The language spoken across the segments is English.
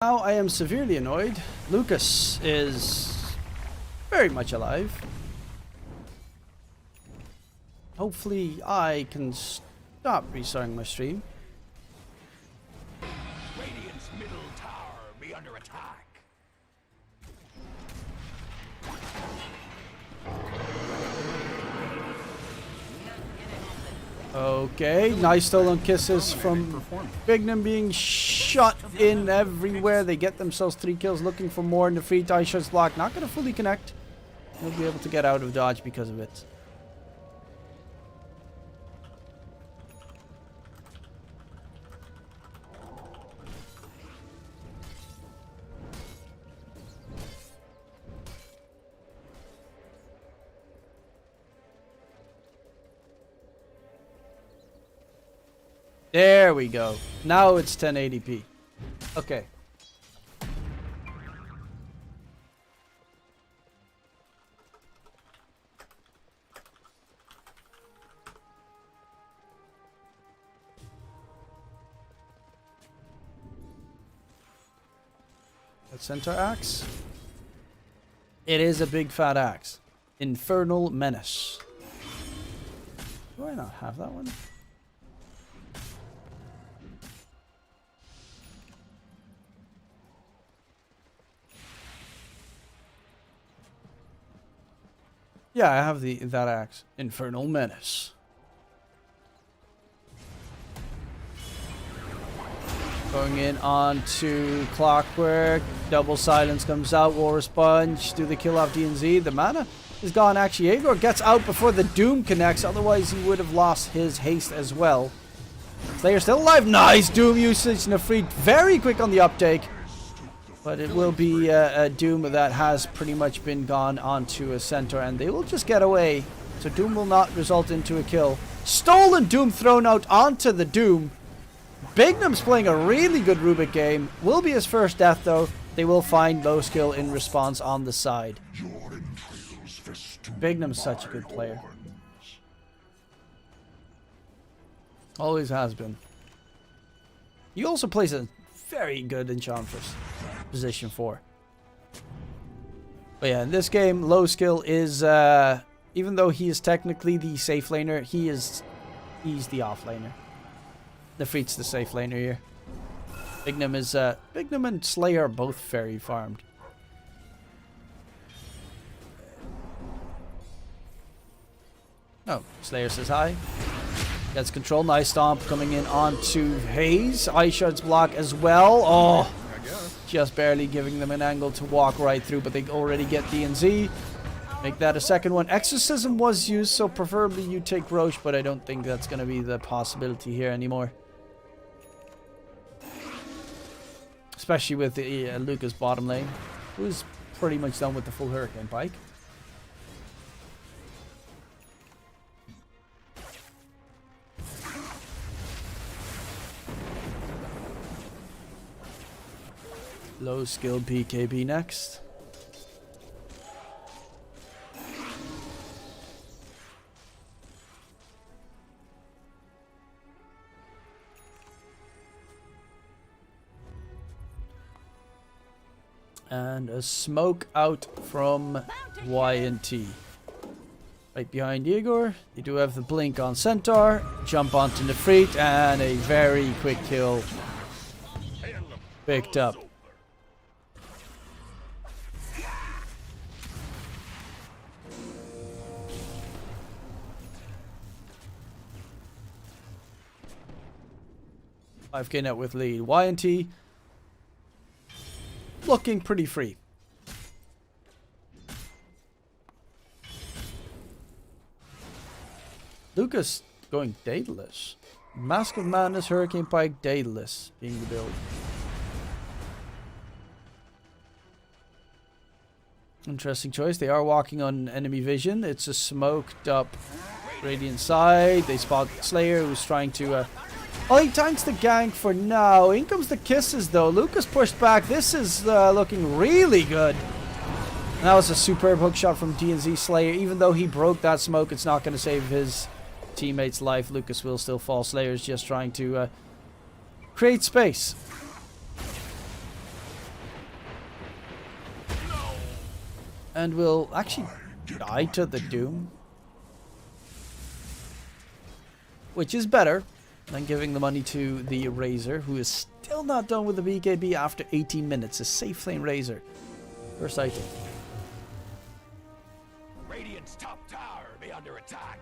Now I am severely annoyed. Lucas is very much alive. Hopefully I can stop restarting my stream. Radiant's middle tower be under attack. Okay, nice stolen kisses from Bignum being shot in everywhere. They get themselves 3 kills, looking for more in the free tie shots block. Not going to fully connect. He'll be able to get out of dodge because of it. There we go. Now it's 1080p. Okay. That center axe. It is a big fat axe. Infernal Menace. Do I not have that one? Yeah, I have that axe. Infernal Menace. Going in onto Clockwork. Double Silence comes out. War Sponge. Do the kill off DNZ. The mana is gone. Actually, Igor gets out before the Doom connects. Otherwise, he would have lost his haste as well. Slayer still alive. Nice Doom usage. Nefrit very quick on the uptake. But it will be a Doom that has pretty much been gone onto a center, and they will just get away. So Doom will not result into a kill. Stolen Doom thrown out onto the Doom. Bignum's playing a really good Rubik game. Will be his first death though. They will find low skill in response on the side. Bignum's such a good player. Always has been. He also plays a very good Enchantress. Position 4. But yeah, in this game, low skill is even though he is technically the safe laner, he's the off laner. Nefrit's the safe laner here. Bignum and Slayer are both very farmed. Oh, Slayer says hi. Gets control. Nice stomp coming in onto Haze. Ice Shards block as well. Oh, just barely giving them an angle to walk right through, but they already get DNZ. Make that a second one. Exorcism was used, so preferably you take Roche, but I don't think that's going to be the possibility here anymore. Especially with the Lucas bottom lane, who's pretty much done with the full Hurricane Pike. Low skill BKB next. And a smoke out from YNT. Right behind Igor. They do have the blink on Centaur. Jump onto Nefrit and a very quick kill. Picked up. $5K net with lead. YNT looking pretty free. Lucas going Daedalus. Mask of Madness, Hurricane Pike, Daedalus being the build. Interesting choice. They are walking on enemy vision. It's a smoked up Radiant side. They spot Slayer, who's trying to oh, he tanks the gank for now. In comes the kisses though. Lucas pushed back. This is looking really good. And that was a superb hook shot from DNZ Slayer. Even though he broke that smoke, it's not going to save his teammate's life. Lucas will still fall. Slayer's just trying to create space. And will actually die to the Doom. Which is better than giving the money to the Razor, who is still not done with the BKB after 18 minutes. A safe flame Razor. First item. Radiant's top tower be under attack.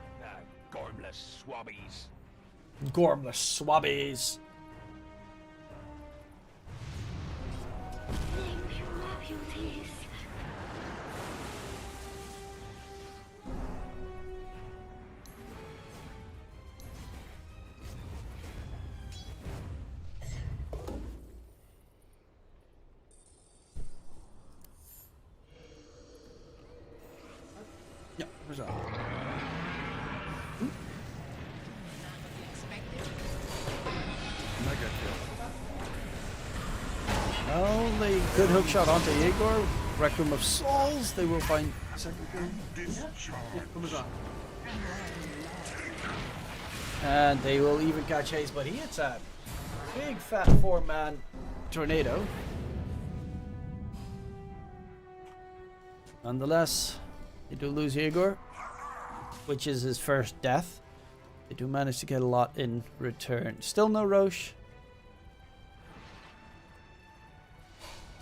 Gormless swabbies. Gormless swabbies. Yeah, where's that? Well, they good hook shot onto Igor. Rec Room of Souls. They will find second kill. And they will even catch Hayes, but he hits a big fat 4-man tornado. Nonetheless, they do lose Igor, which is his first death. They do manage to get a lot in return. Still no Roche.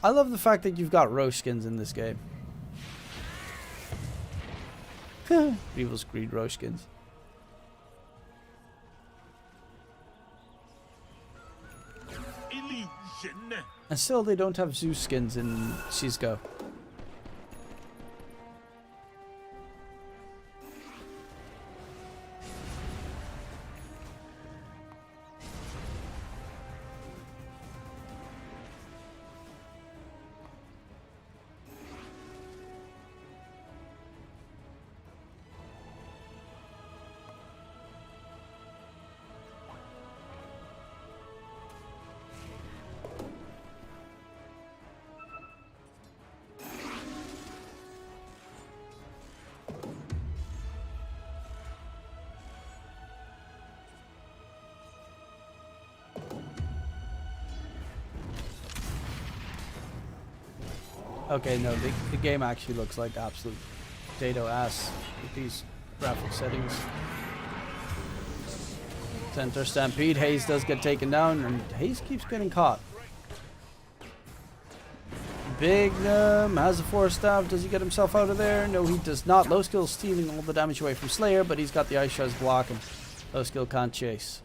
I love the fact that you've got Roche skins in this game. Evil's Greed Roche skins. Illusion. And still they don't have Zeus skins in CSGO. Okay, no, the game actually looks like absolute potato ass with these graphic settings. Center Stampede, Hayes does get taken down, and Hayes keeps getting caught. Big has a 4-staff. Does he get himself out of there? No, he does not. Low skill stealing all the damage away from Slayer, but he's got the ice shards blocking. Low skill can't chase.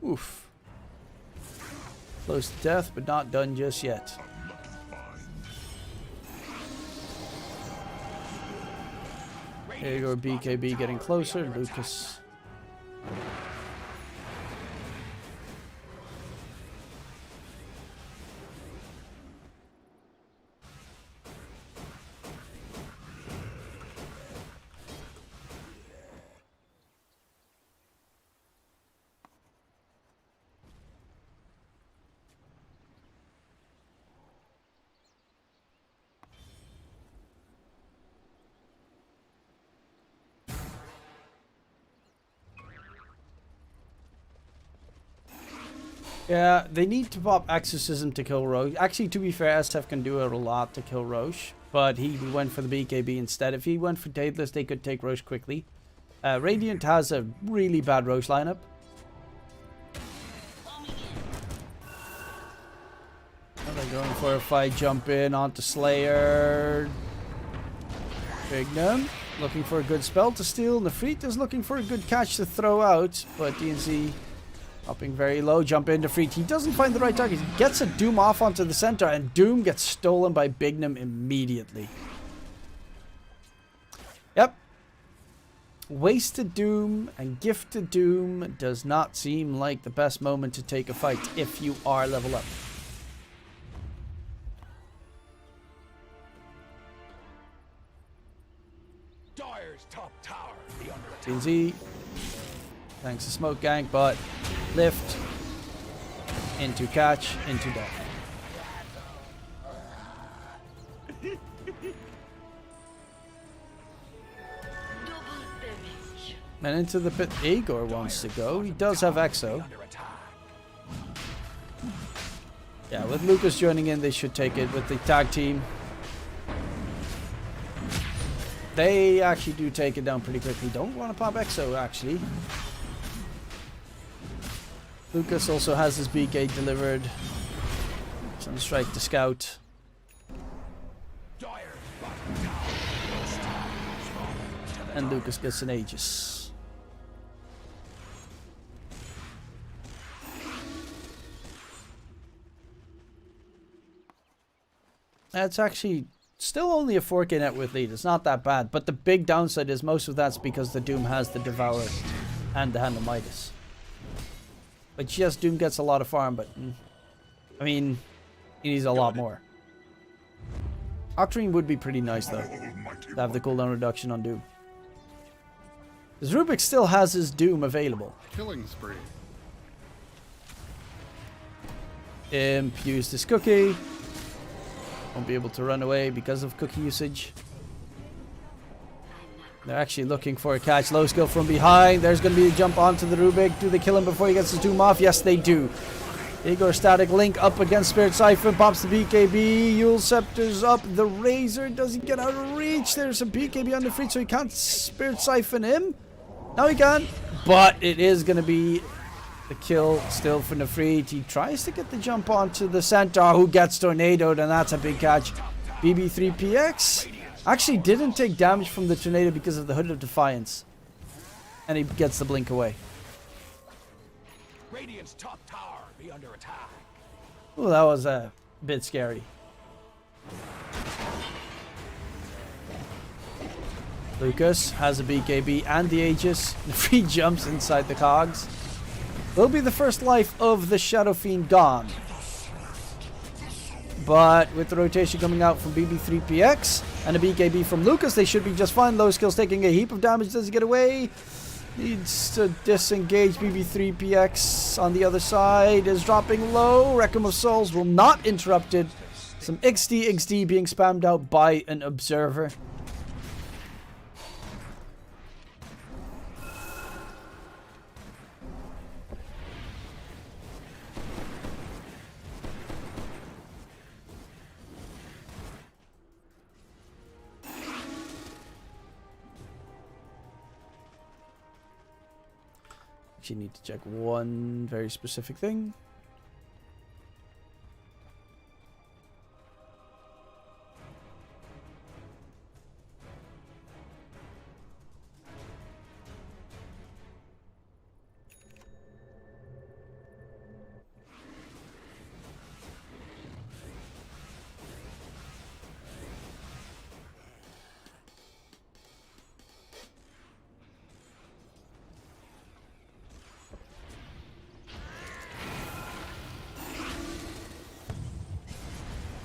Oof. Close to death, but not done just yet. Igor BKB getting closer. Lucas. Yeah, they need to pop Exorcism to kill Roche. Actually, to be fair, SF can do it a lot to kill Roche, but he went for the BKB instead. If he went for Daedalus, they could take Roche quickly. Radiant has a really bad Roche lineup. Oh, they're going for a fight, jump in onto Slayer. Bignum looking for a good spell to steal. Nefrit is looking for a good catch to throw out, but DNZ upping very low, jump into Freet. He doesn't find the right target. He gets a Doom off onto the center, and Doom gets stolen by Bignum immediately. Yep. Wasted Doom and gifted Doom does not seem like the best moment to take a fight if you are level up. Dire's top tower be under attack. TNZ. Thanks to Smoke Gang, but lift into catch into death. And into the pit Igor wants to go. He does have Exo. Yeah, with Lucas joining in, they should take it with the tag team. They actually do take it down pretty quickly. Don't want to pop Exo, actually. Lucas also has his BK delivered. Sunstrike the scout. And Lucas gets an Aegis. It's actually still only a 4K net worth lead. It's not that bad. But the big downside is most of that's because the Doom has the Devourer and the Hand of Midas. But yes, Doom gets a lot of farm, but I mean, he needs a lot more. Octarine would be pretty nice though, to have the cooldown reduction on Doom. Because Rubik still has his Doom available. Killing spree. Imp used his cookie. Won't be able to run away because of cookie usage. They're actually looking for a catch. Low skill from behind. There's going to be a jump onto the Rubik. Do they kill him before he gets his Doom off? Yes, they do. Igor Static Link up against Spirit Siphon. Pops the BKB. Yule Scepter's up. The Razor. Does he get out of reach? There's a BKB on the free, so he can't Spirit Siphon him. Now he can. But it is going to be the kill still for Nefrit. He tries to get the jump onto the Centaur, who gets tornadoed, and that's a big catch. BB3PX actually didn't take damage from the tornado because of the Hood of Defiance. And he gets the blink away. Radiant's top tower be under attack. Oh, that was a bit scary. Lucas has a BKB and the Aegis. Nefrit jumps inside the cogs. Will be the first life of the Shadow Fiend gone. But with the rotation coming out from BB3PX and a BKB from Lucas, they should be just fine. Low skills taking a heap of damage. Does he get away? Needs to disengage. BB3PX on the other side is dropping low. Requiem of Souls will not interrupt it. Some XD being spammed out by an observer. You need to check one very specific thing.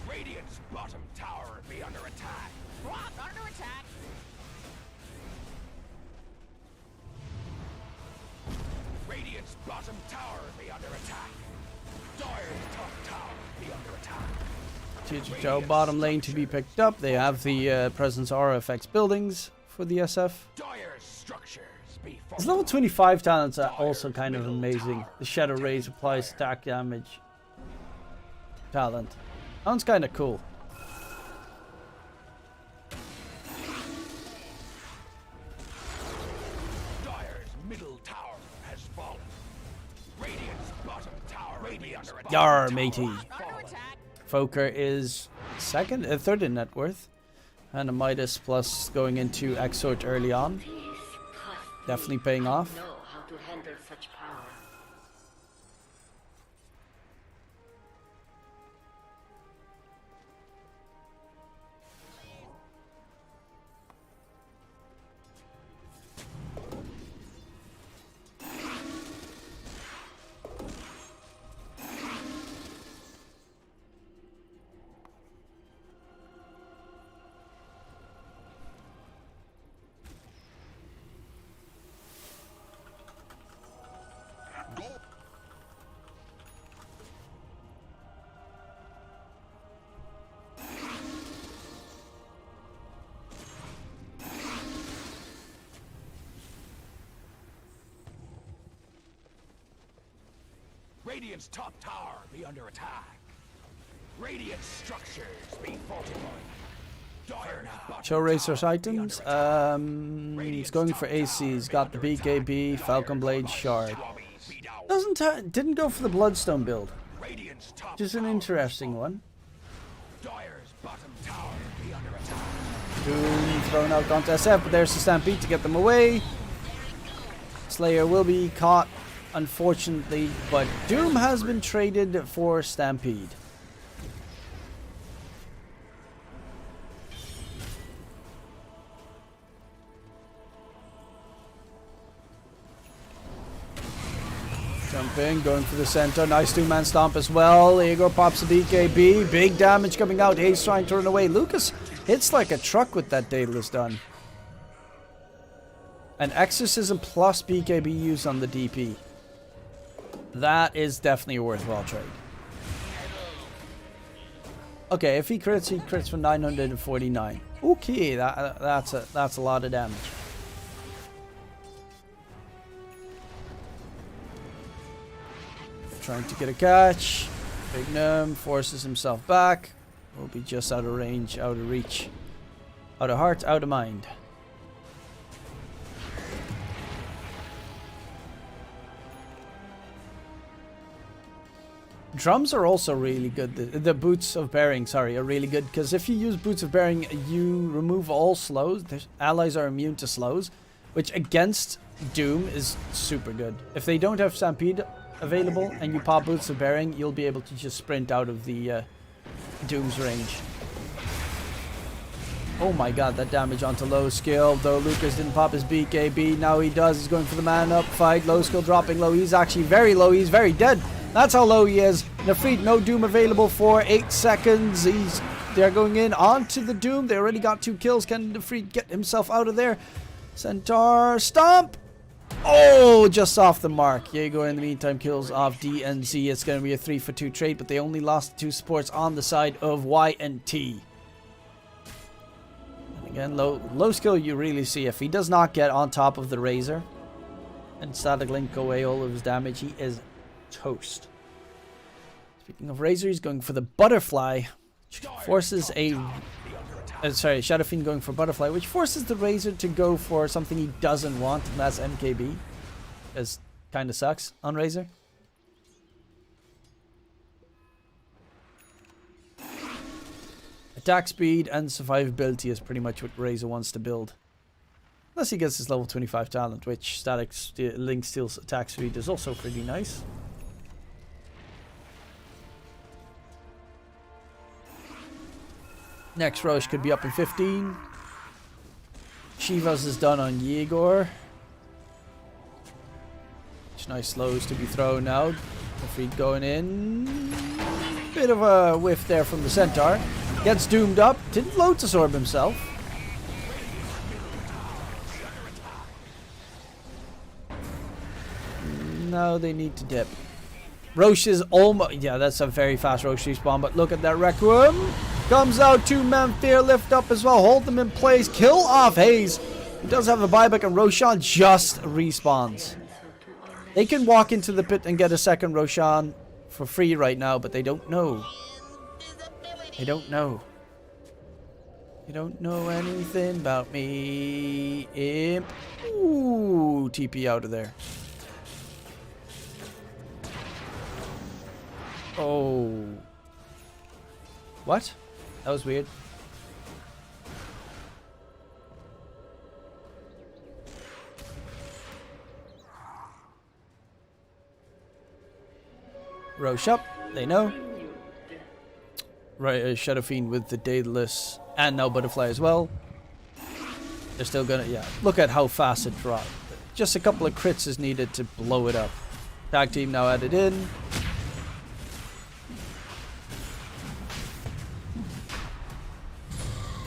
Radiant's bottom tower be under attack. Rock under attack. Radiant's bottom tower be under attack. Dire's top tower be under attack. Joe bottom lane to be picked up. They have the presence aura effects buildings for the SF. Dire's structures be His level 25 talents are also kind of amazing. The Shadow Rays applies attack damage talent. Sounds kind of cool. Dire's middle tower has fallen. Radiant's bottom tower be under attack. Yar, matey. Under attack. Foker is third in net worth. And a Midas plus going into Exort early on. Definitely paying off. Know how to handle such power. Radiant's top tower be under attack. Radiant structures be fortified. Dire's bottom Show racers tower be items. under attack. He's going for AC. He's got the BKB, Falcon Blade, Shard. Didn't go for the Bloodstone build. Radiant's top Just an interesting one. Dire's bottom tower be under attack. Doom thrown out onto SF, but there's the Stampede to get them away. Slayer will be caught, unfortunately, but Doom has been traded for Stampede. Jumping, going for the center. Nice two-man stomp as well. Igor pops a BKB. Big damage coming out. Ace trying to run away. Lucas hits like a truck with that Daedalus done. An Exorcism plus BKB used on the DP. That is definitely a worthwhile trade. Okay, if he crits for 949. Okay, that's a lot of damage. Trying to get a catch. Big Gnome forces himself back. Will be just out of range, out of reach. Out of heart, out of mind. Drums are also really good. The Boots of Bearing, sorry, are really good. Because if you use Boots of Bearing, you remove all slows. The allies are immune to slows. Which against Doom is super good. If they don't have Stampede available and you pop Boots of Bearing, you'll be able to just sprint out of the Doom's range. Oh my god, that damage onto low skill. Though Lucas didn't pop his BKB, now he does. He's going for the man up fight. Low skill dropping low. He's actually very low. He's very dead. That's how low he is. Nefrit, no Doom available for 8 seconds. They're going in onto the Doom. They already got 2 kills. Can Nefrit get himself out of there? Centaur stomp. Oh, just off the mark. Jaeger in the meantime kills off DNZ. It's going to be a 3-for-2 trade, but they only lost 2 supports on the side of YNT. And again, low skill you really see. If he does not get on top of the Razor and Static Link away all of his damage, he is toast. Speaking of Razor, he's going for the Butterfly, which forces a... sorry, Shadow Fiend going for Butterfly, which forces the Razor to go for something he doesn't want, and that's MKB. Because kind of sucks on Razor. Attack speed and survivability is pretty much what Razor wants to build. Unless he gets his level 25 talent, which Link Steel's attack speed is also pretty nice. Next Roche could be up in 15. Shivas is done on Yegor. Nice slows to be thrown out. Nefrit going in. Bit of a whiff there from the Centaur. Gets doomed up. Didn't Lotus Orb himself. No, they need to dip. Roche is almost... Yeah, that's a very fast Roche respawn, but look at that Requiem. Comes out, 2-man Fear lift up as well. Hold them in place. Kill off Haze. He does have a buyback, and Roshan just respawns. They can walk into the pit and get a second Roshan for free right now, but they don't know. They don't know. They don't know anything about me. Imp. Ooh, TP out of there. Oh. What? That was weird. Roche up. They know. Right, Shadow Fiend with the Daedalus and now Butterfly as well. They're still gonna... Yeah, look at how fast it dropped. Just a couple of crits is needed to blow it up. Tag team now added in.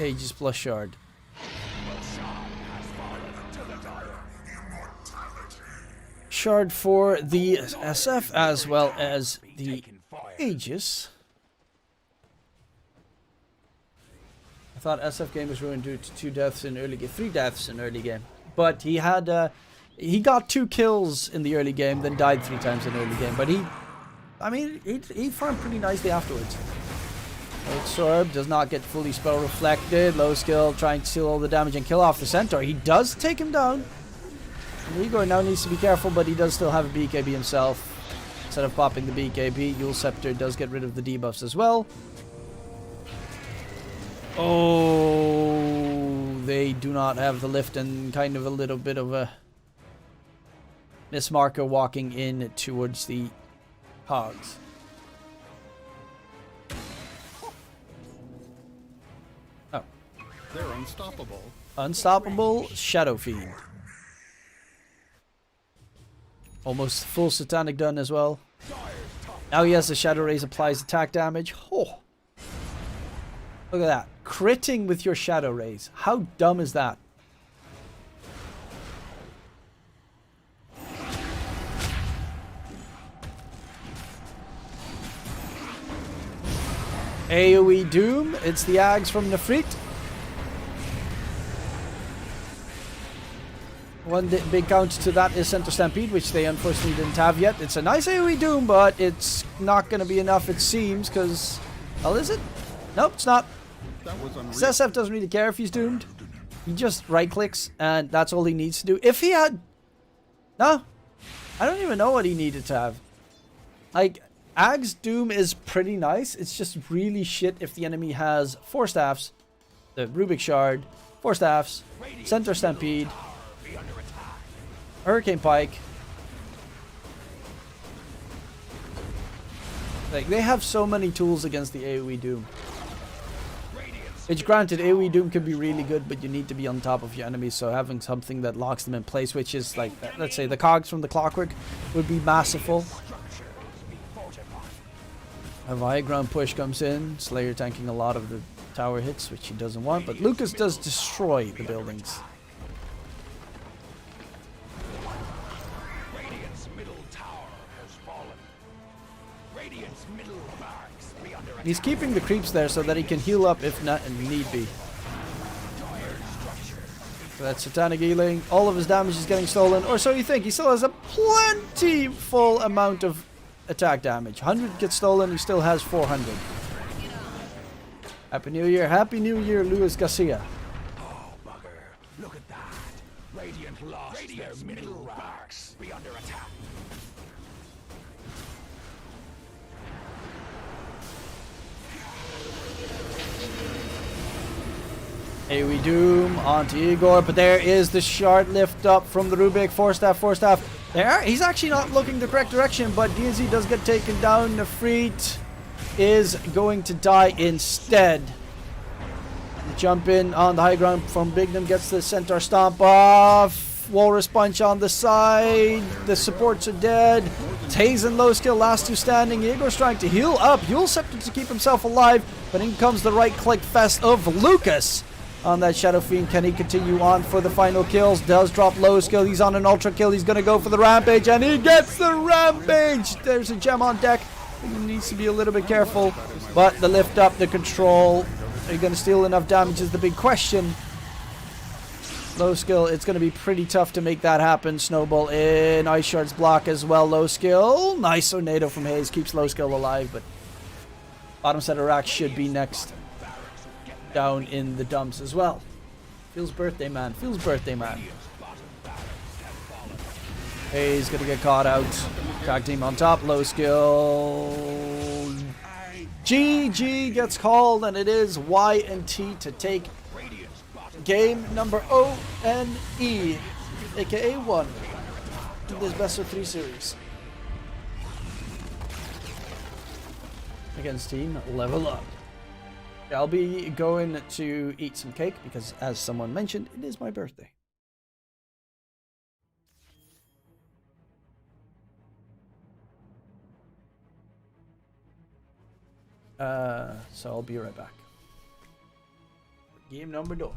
Aegis plus Shard. Shard for the SF as well as the Aegis. I thought SF game was ruined due to 2 deaths in early game, 3 deaths in early game. But he had, he got 2 kills in the early game, then died 3 times in early game. But he farmed pretty nicely afterwards. Absorb does not get fully spell reflected. Low skill trying to steal all the damage and kill off the centaur. He does take him down. And Igor now needs to be careful, but he does still have a BKB himself. Instead of popping the BKB, Yule Scepter does get rid of the debuffs as well. Oh, they do not have the lift, and kind of a little bit of a mismarker walking in towards the hogs. Oh. They're unstoppable. Unstoppable Shadow Fiend. Almost full Satanic done as well. Now he has the Shadow Rays, applies attack damage. Oh. Look at that. Critting with your Shadow Rays. How dumb is that? AoE Doom. It's the Ags from Nefrit. One big counter to that is Center Stampede, which they unfortunately didn't have yet. It's a nice AoE Doom, but it's not going to be enough, it seems, because... Oh, is it? Nope, it's not. That was unreal. SF doesn't really care if he's doomed. He just right-clicks, and that's all he needs to do. If he had... No. I don't even know what he needed to have. Like, Ag's Doom is pretty nice. It's just really shit if the enemy has 4 staffs, the Rubik Shard, 4 staffs, Center Stampede, Hurricane Pike. Like, they have so many tools against the AoE Doom. Which, granted, AoE Doom can be really good, but you need to be on top of your enemies, so having something that locks them in place, which is like, let's say, the cogs from the Clockwork, would be masterful. A high ground push comes in, Slayer tanking a lot of the tower hits, which he doesn't want, but Lucas does destroy the buildings. He's keeping the creeps there so that he can heal up if not need be. So that's Satanic healing. All of his damage is getting stolen, or so you think. He still has a plentiful amount of attack damage. 100 gets stolen, he still has 400. Happy New Year, Luis Garcia. Oh, bugger. Look at that. Radiant lost their middle barracks. Be under attack. AoE Doom onto Igor, but there is the shard lift up from the Rubik. 4 staff. There, he's actually not looking the correct direction, but DNZ does get taken down. Nefrit is going to die instead. Jump in on the high ground from Bignum, gets the Centaur Stomp off. Walrus Punch on the side. The supports are dead. Tazen low skill, last 2 standing. Igor's trying to heal up. Yule Scepter to keep himself alive, but in comes the right click fest of Lucas. On that Shadow Fiend, can he continue on for the final kills? Does drop low skill, he's on an ultra kill, he's gonna go for the Rampage, and he gets the Rampage! There's a gem on deck, he needs to be a little bit careful, but the lift up, the control, are you gonna steal enough damage is the big question. Low skill, it's gonna be pretty tough to make that happen. Snowball in, Ice Shards block as well, low skill, nice tornado from Hayes, keeps low skill alive, but bottom center rack should be next. Down in the dumps as well. Feels birthday man. Hey, he's gonna get caught out. Tag team on top. Low skill. GG gets called, and it is YNT to take game number ONE, aka 1 in this best of 3 series. Against team Level Up. I'll be going to eat some cake because, as someone mentioned, it is my birthday. So I'll be right back. Game number 2.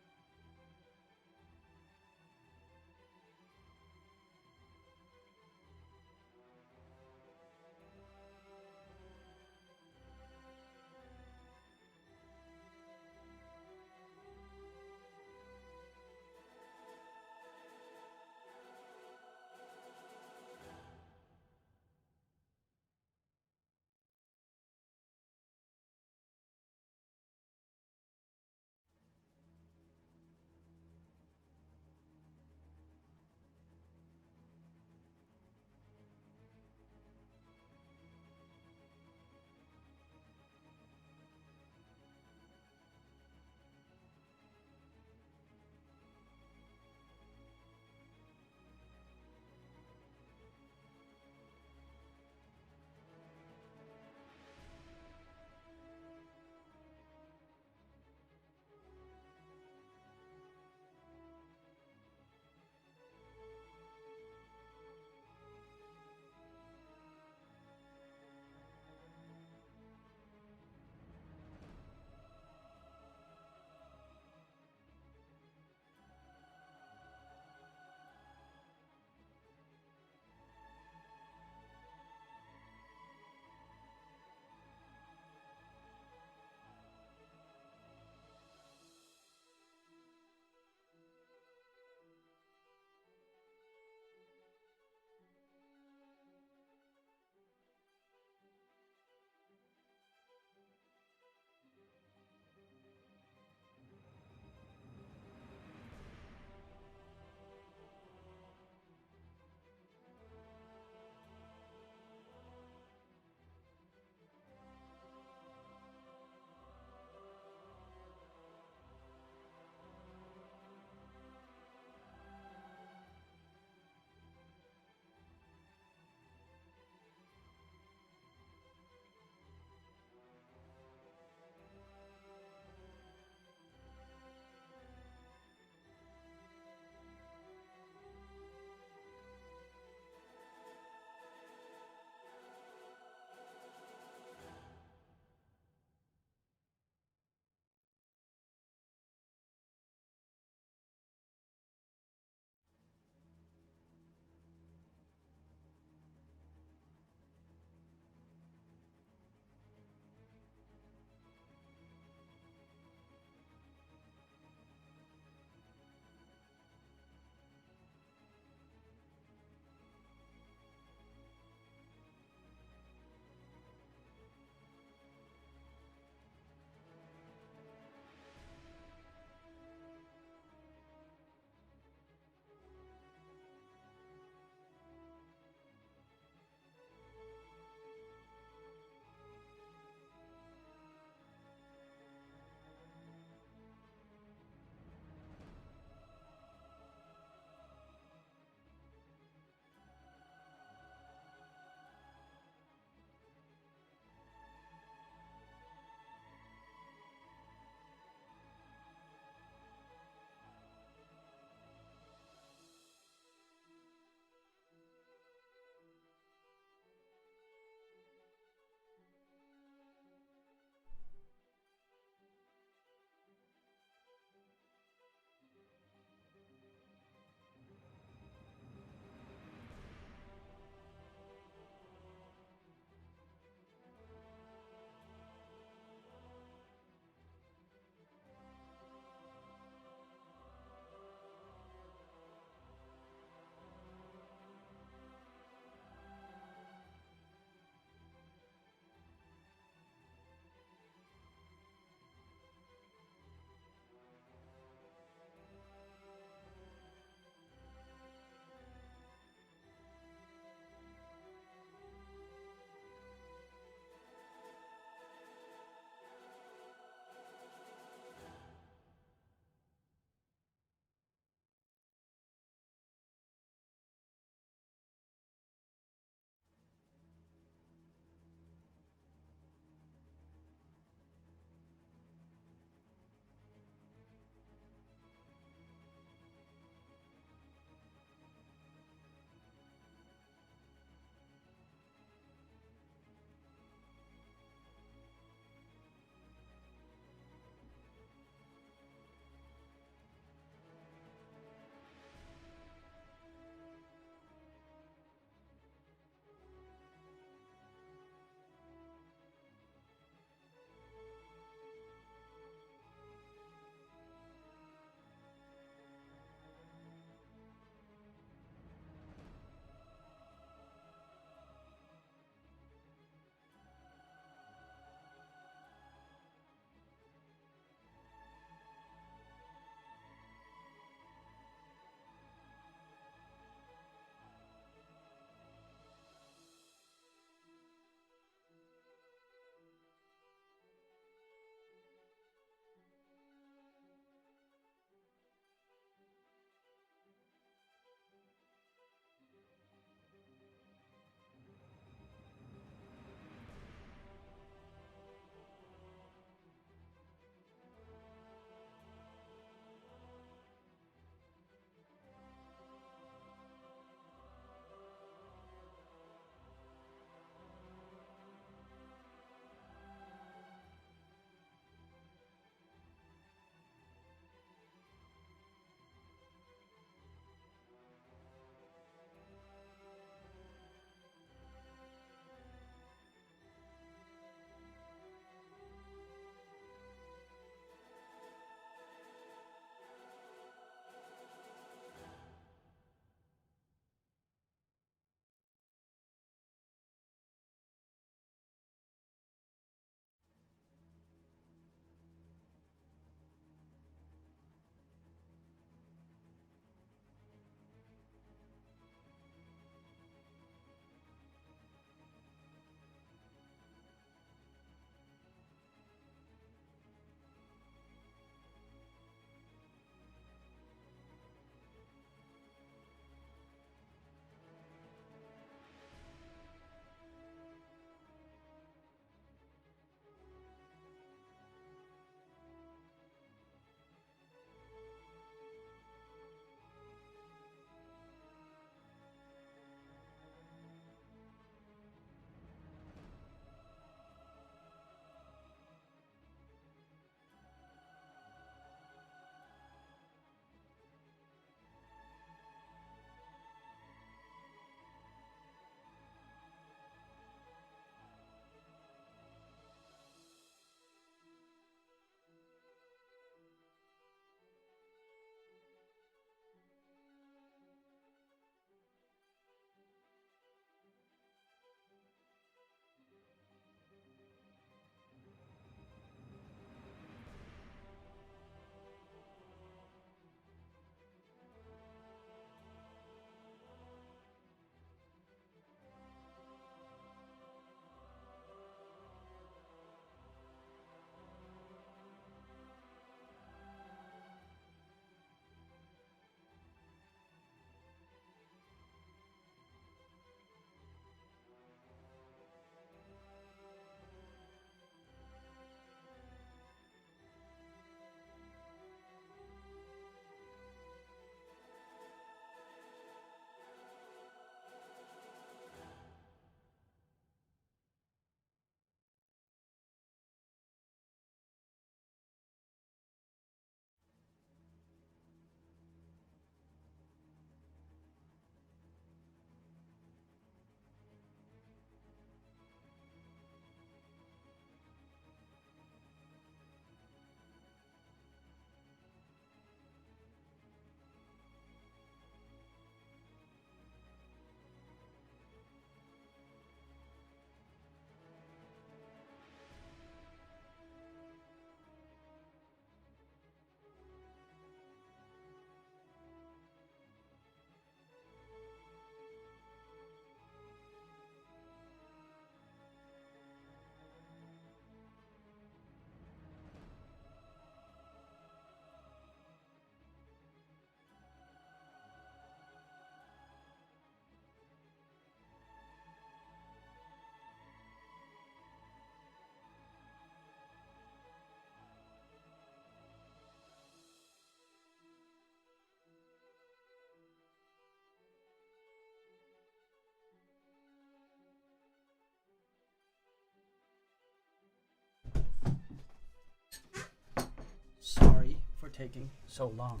taking so long?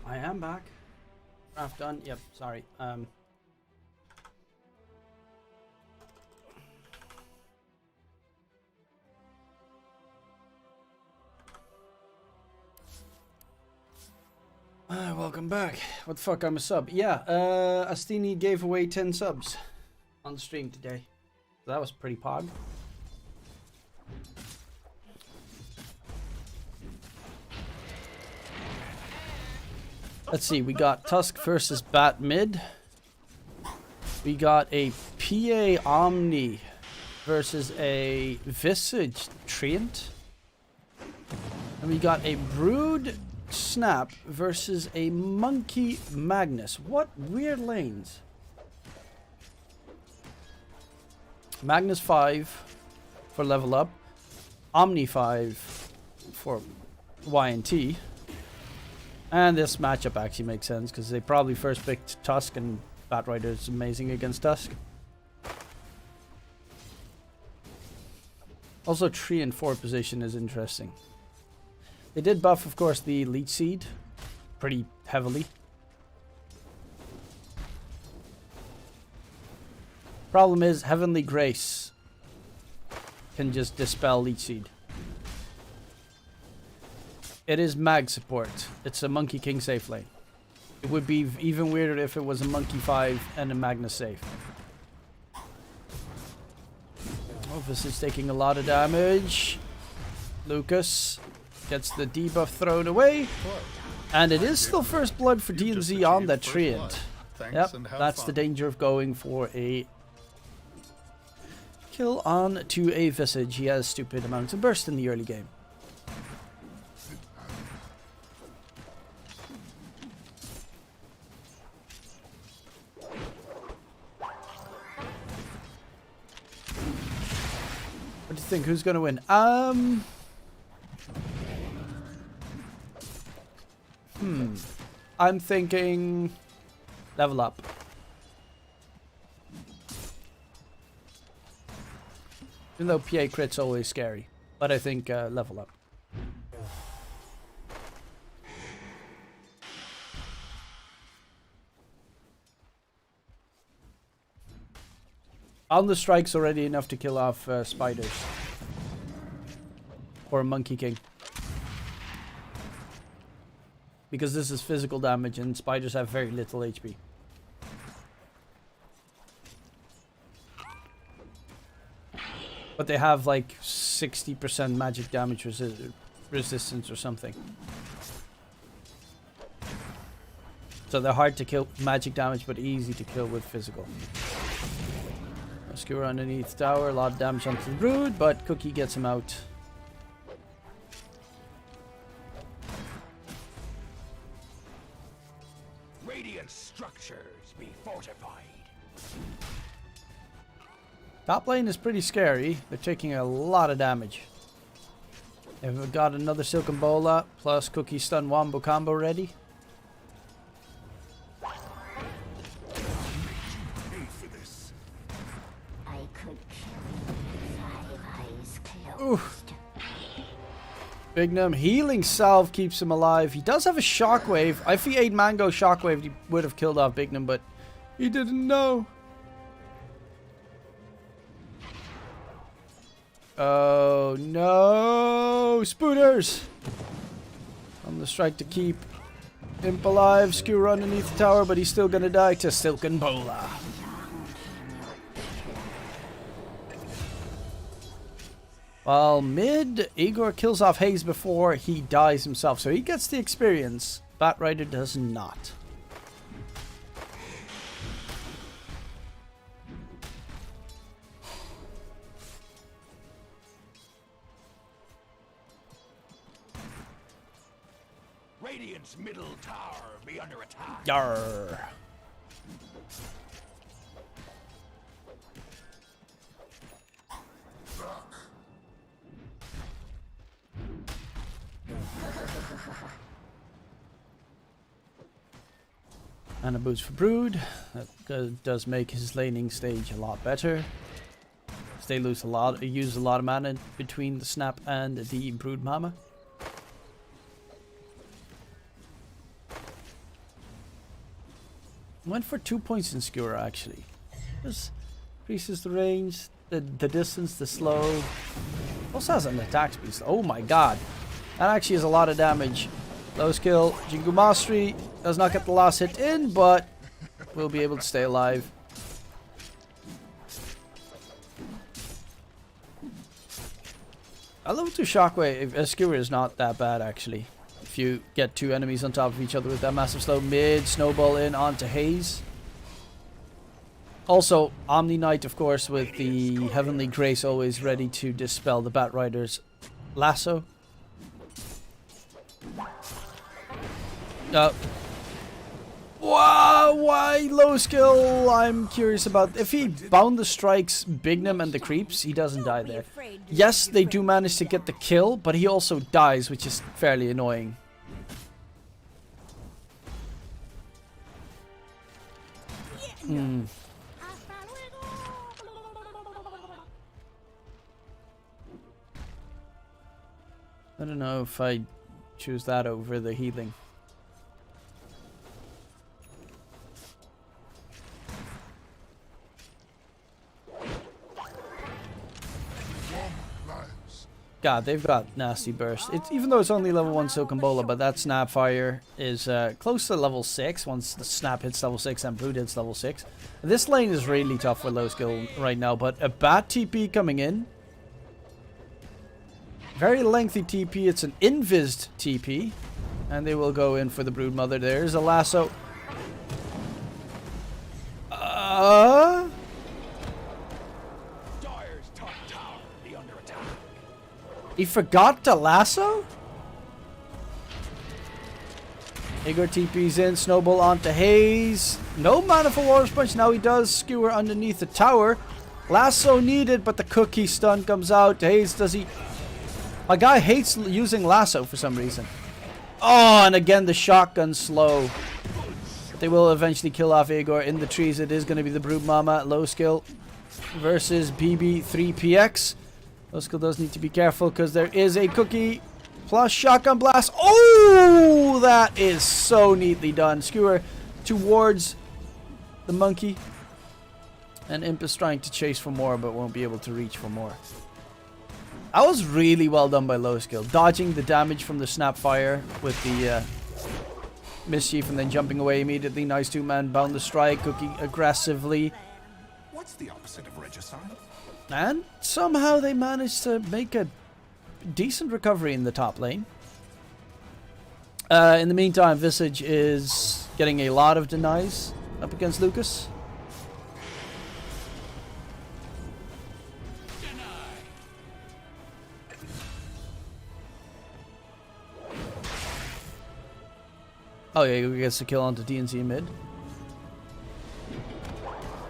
I am back. Draft done. Yep, sorry. Welcome back. What the fuck, I'm a sub. Yeah, Astini gave away 10 subs on the stream today. So that was pretty pog. Let's see, we got Tusk versus Bat mid. We got a PA Omni versus a Visage Treant. And we got a Brood Snap versus a Monkey Magnus. What weird lanes. Magnus 5 for level up. Omni 5 for YNT. And this matchup actually makes sense because they probably first picked Tusk, and Batrider is amazing against Tusk. Also 3 and 4 position is interesting. They did buff, of course, the Leech Seed pretty heavily. Problem is, Heavenly Grace can just dispel Leech Seed. It is mag support. It's a Monkey King safe lane. It would be even weirder if it was a Monkey 5 and a Magnus safe. Oh, this is taking a lot of damage. Lucas gets the debuff thrown away. And it is still first blood for DNZ on that Treant. Yep, that's the danger of going for a kill on to a Visage. He has stupid amounts of burst in the early game. What do you think? Who's gonna win? I'm thinking level up. Even though PA crit's always scary, but I think level up. On the strike's already enough to kill off spiders. Or a Monkey King. Because this is physical damage and spiders have very little HP. But they have like 60% magic damage resistance or something. So they're hard to kill magic damage but easy to kill with physical. Skewer underneath tower, a lot of damage onto the Brood, but Cookie gets him out. Radiant structures be fortified. Top lane is pretty scary. They're taking a lot of damage. They've got another Silken Bola plus Cookie Stun Wombo combo ready. Oof. Bignum healing salve keeps him alive. He does have a shockwave. If he ate mango shockwave, he would have killed off Bignum, but he didn't know. Oh no! Spooners! On the strike to keep Imp alive. Skewer underneath the tower, but he's still gonna die to Silken Bola. While mid, Igor kills off Haze before he dies himself, so he gets the experience. Batrider does not. Radiant's middle tower be under attack. Yarr. And a boost for Brood. That does make his laning stage a lot better. They use a lot of mana between the snap and the Brood Mama. Went for 2 points in Skewer actually. This increases the range, the distance, the slow. Also has an attack speed. Oh my god. That actually is a lot of damage. Low skill, Jingu Mastery does not get the last hit in, but will be able to stay alive. A level 2 Shockwave, a Skewer is not that bad actually. If you get 2 enemies on top of each other with that massive slow mid, snowball in onto Haze. Also, Omni Knight, of course, with the Heavenly Grace always ready to dispel the Bat Rider's lasso. Wow, why low skill? I'm curious about if he bound the strikes Bignum and the creeps, he doesn't die there. Yes, they do manage to get the kill, but he also dies, which is fairly annoying. I don't know if I choose that over the healing. God, they've got nasty burst. It's, even though it's only level 1 Silken Bola, but that Snapfire is close to level 6 once the Snap hits level 6 and Brood hits level 6. This lane is really tough for low skill right now, but a Bat TP coming in. Very lengthy TP. It's an invised TP. And they will go in for the Brood Mother. There's a lasso. He forgot to lasso? Igor TP's in. Snowball onto Haze. No mana for Water Punch. Now he does. Skewer underneath the tower. Lasso needed, but the cookie stun comes out. Haze, does he... My guy hates using lasso for some reason. Oh, and again the shotgun slow. They will eventually kill off Igor in the trees. It is going to be the Brood Mama. Low skill versus BB3PX. Low skill does need to be careful because there is a cookie plus shotgun blast. Oh, that is so neatly done. Skewer towards the monkey. And Imp is trying to chase for more but won't be able to reach for more. That was really well done by low skill. Dodging the damage from the Snapfire with the Mischief and then jumping away immediately. Nice 2-man bound the strike. Cookie aggressively. What's the opposite of regicide? And somehow they managed to make a decent recovery in the top lane. In the meantime, Visage is getting a lot of denies up against Lucas. Oh yeah, he gets a kill onto DNC mid.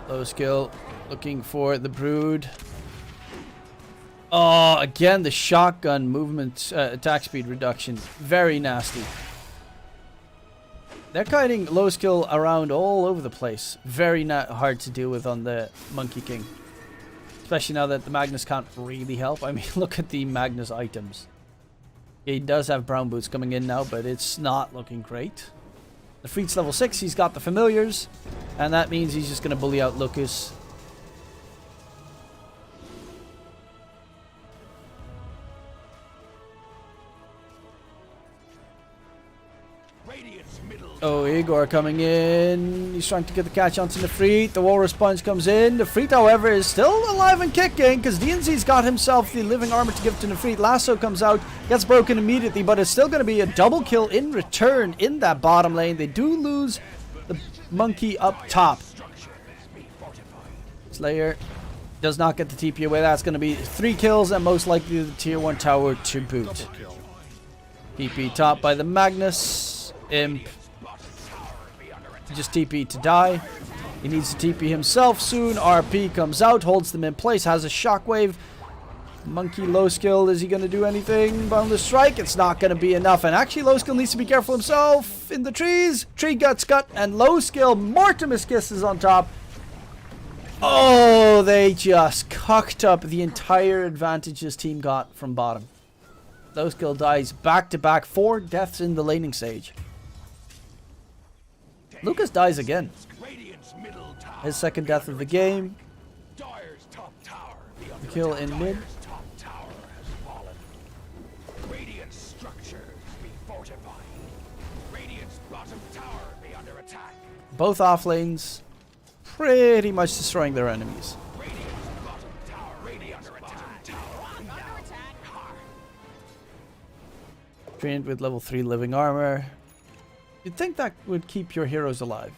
Low skill, looking for the Brood. Oh, again the shotgun movement attack speed reduction, very nasty. They're kiting low skill around all over the place. Very hard to deal with on the Monkey King, especially now that the Magnus can't really help. I mean, look at the Magnus items. He does have brown boots coming in now, but it's not looking great. The Freet's level 6, he's got the familiars, and that means he's just going to bully out Lucas. Oh, Igor coming in. He's trying to get the catch onto the Freet. The Walrus Punch comes in. The Freet, however, is still alive and kicking because DNZ's got himself the living armor to give to the Freet. Lasso comes out, gets broken immediately, but it's still going to be a double kill in return in that bottom lane. They do lose the monkey up top. Slayer does not get the TP away. That's going to be 3 kills and most likely the tier 1 tower to boot. TP top by the Magnus. Imp. Just TP to die. He needs to TP himself soon. RP comes out, holds them in place, has a shockwave. Monkey low skill, is he going to do anything? Boundless strike, it's not going to be enough. And actually low skill needs to be careful himself. In the trees, tree guts cut, and low skill, Mortimus kisses on top. Oh, they just cucked up the entire advantage this team got from bottom. Low skill dies back to back, 4 deaths in the laning stage. Lucas dies again. Radiant's middle tower. His second death of the game. Dire's top tower. The under Kill attack. in mid. Dire's top tower has fallen. Radiant structures be fortified. Radiant's bottom tower be under attack. Both off lanes pretty much destroying their enemies. Radiant's bottom tower. Radiant's bottom tower. Under attack. Trained with level 3 living armor. You'd think that would keep your heroes alive.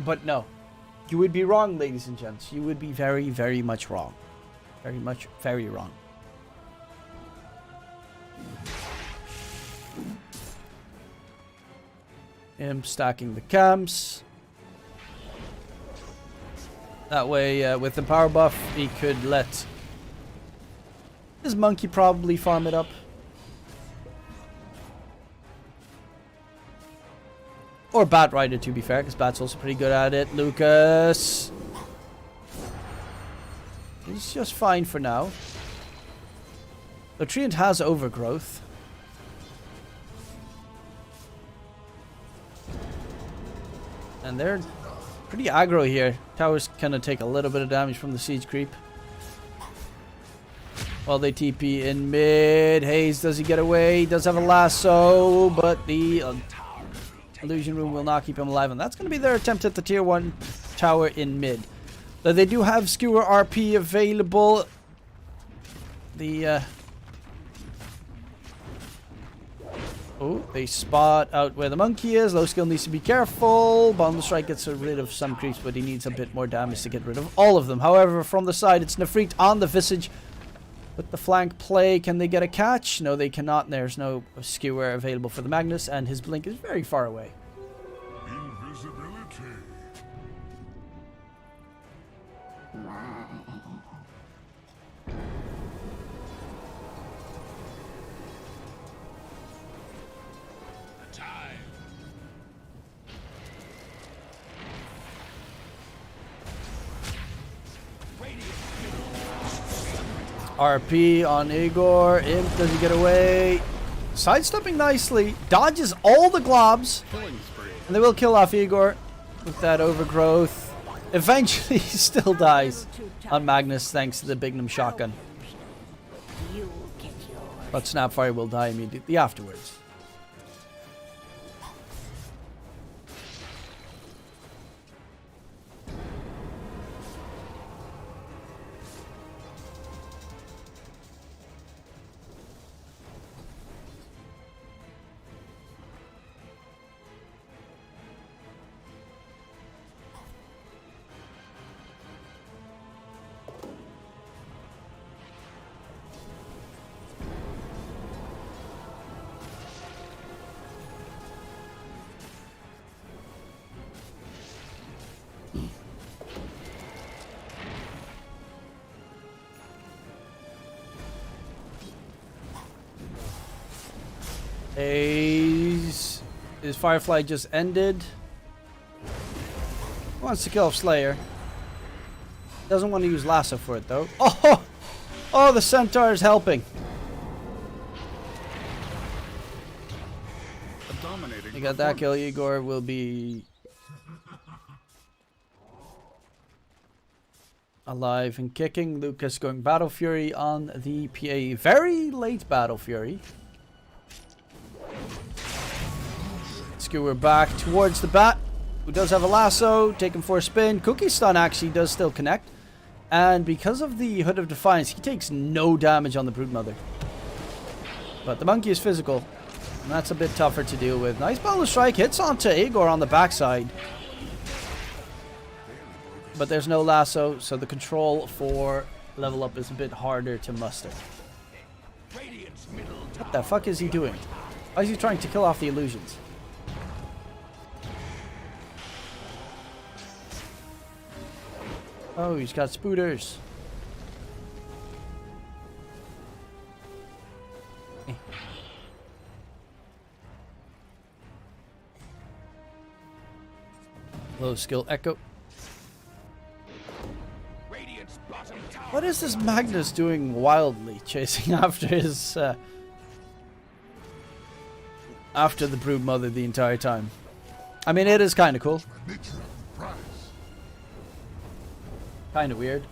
But no. You would be wrong, ladies and gents. You would be very, very much wrong. Very wrong. Him stacking the camps. That way, with the power buff, he could let his monkey probably farm it up. Or Bat Rider, to be fair, because Bat's also pretty good at it. Lucas. He's just fine for now. The Treant has overgrowth. And they're pretty aggro here. Towers kind of take a little bit of damage from the siege creep. While they TP in mid. Hayes, does he get away? He does have a lasso, but the illusion room will not keep him alive. And that's going to be their attempt at the tier 1 tower in mid. Though they do have Skewer RP available. Oh, they spot out where the monkey is. Low skill needs to be careful. Bomb strike gets rid of some creeps, but he needs a bit more damage to get rid of all of them. However, from the side, it's Nefrit on the Visage. With the flank play, can they get a catch? No, they cannot. There's no skewer available for the Magnus, and his blink is very far away. Invisibility. RP on Igor. Imp, does he get away? Sidestepping nicely. Dodges all the globs. Killing spree. And they will kill off Igor with that overgrowth. Eventually, he still dies on Magnus thanks to the Bignum shotgun. But Snapfire will die immediately afterwards. His Firefly just ended. Wants to kill off Slayer. Doesn't want to use Lasso for it though. Oh! Oh, the Centaur is helping. A dominating You got that kill. performance. Igor will be alive and kicking. Lucas going Battle Fury on the PA. Very late Battle Fury. Skewer back towards the bat, who does have a lasso. Take him for a spin. Cookie Stun actually does still connect. And because of the Hood of Defiance, he takes no damage on the Broodmother. But the monkey is physical. And that's a bit tougher to deal with. Nice Bundle Strike. Hits onto Igor on the backside. But there's no lasso, so the control for level up is a bit harder to muster. What the fuck is he doing? Why is he trying to kill off the illusions? Oh, he's got spooters. Low skill echo. What is this Magnus doing wildly, chasing after his after the Brood Mother the entire time. I mean, it is kind of cool. Kind of weird.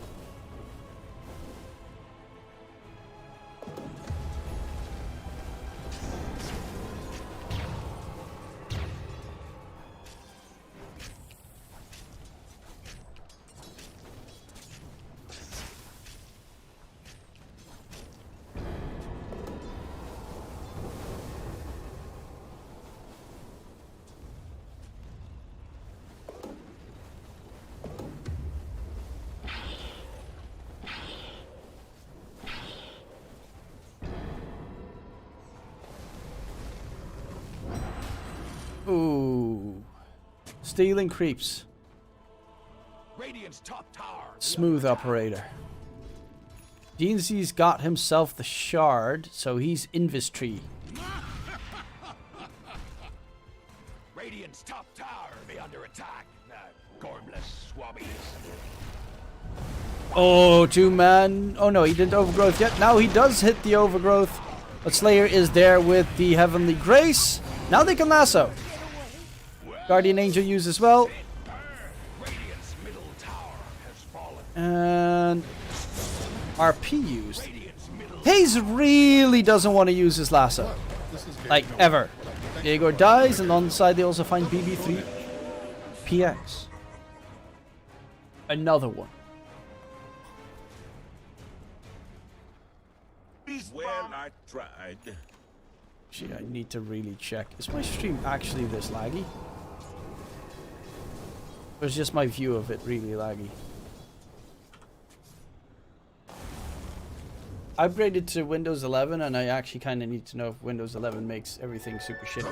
Ooh. Stealing creeps. Radiant's top tower. Smooth operator. DNZ's got himself the shard, so he's Invistry. Radiant's top tower be under attack. Gormless swabbies. Oh, 2-man. Oh no, he didn't overgrowth yet. Now he does hit the overgrowth. But Slayer is there with the Heavenly Grace. Now they can lasso. Guardian Angel used as well. Radiant's middle tower has fallen. And RP used. Radiant's middle Hayes really doesn't want to use his lasso. This is Like, ever. Jaegor dies, and on the side they also find BB3 PX. Another one. Well, I tried. Actually, I need to really check. Is my stream actually this laggy? Or is just my view of it really laggy? I upgraded to Windows 11, and I actually kind of need to know if Windows 11 makes everything super shitty.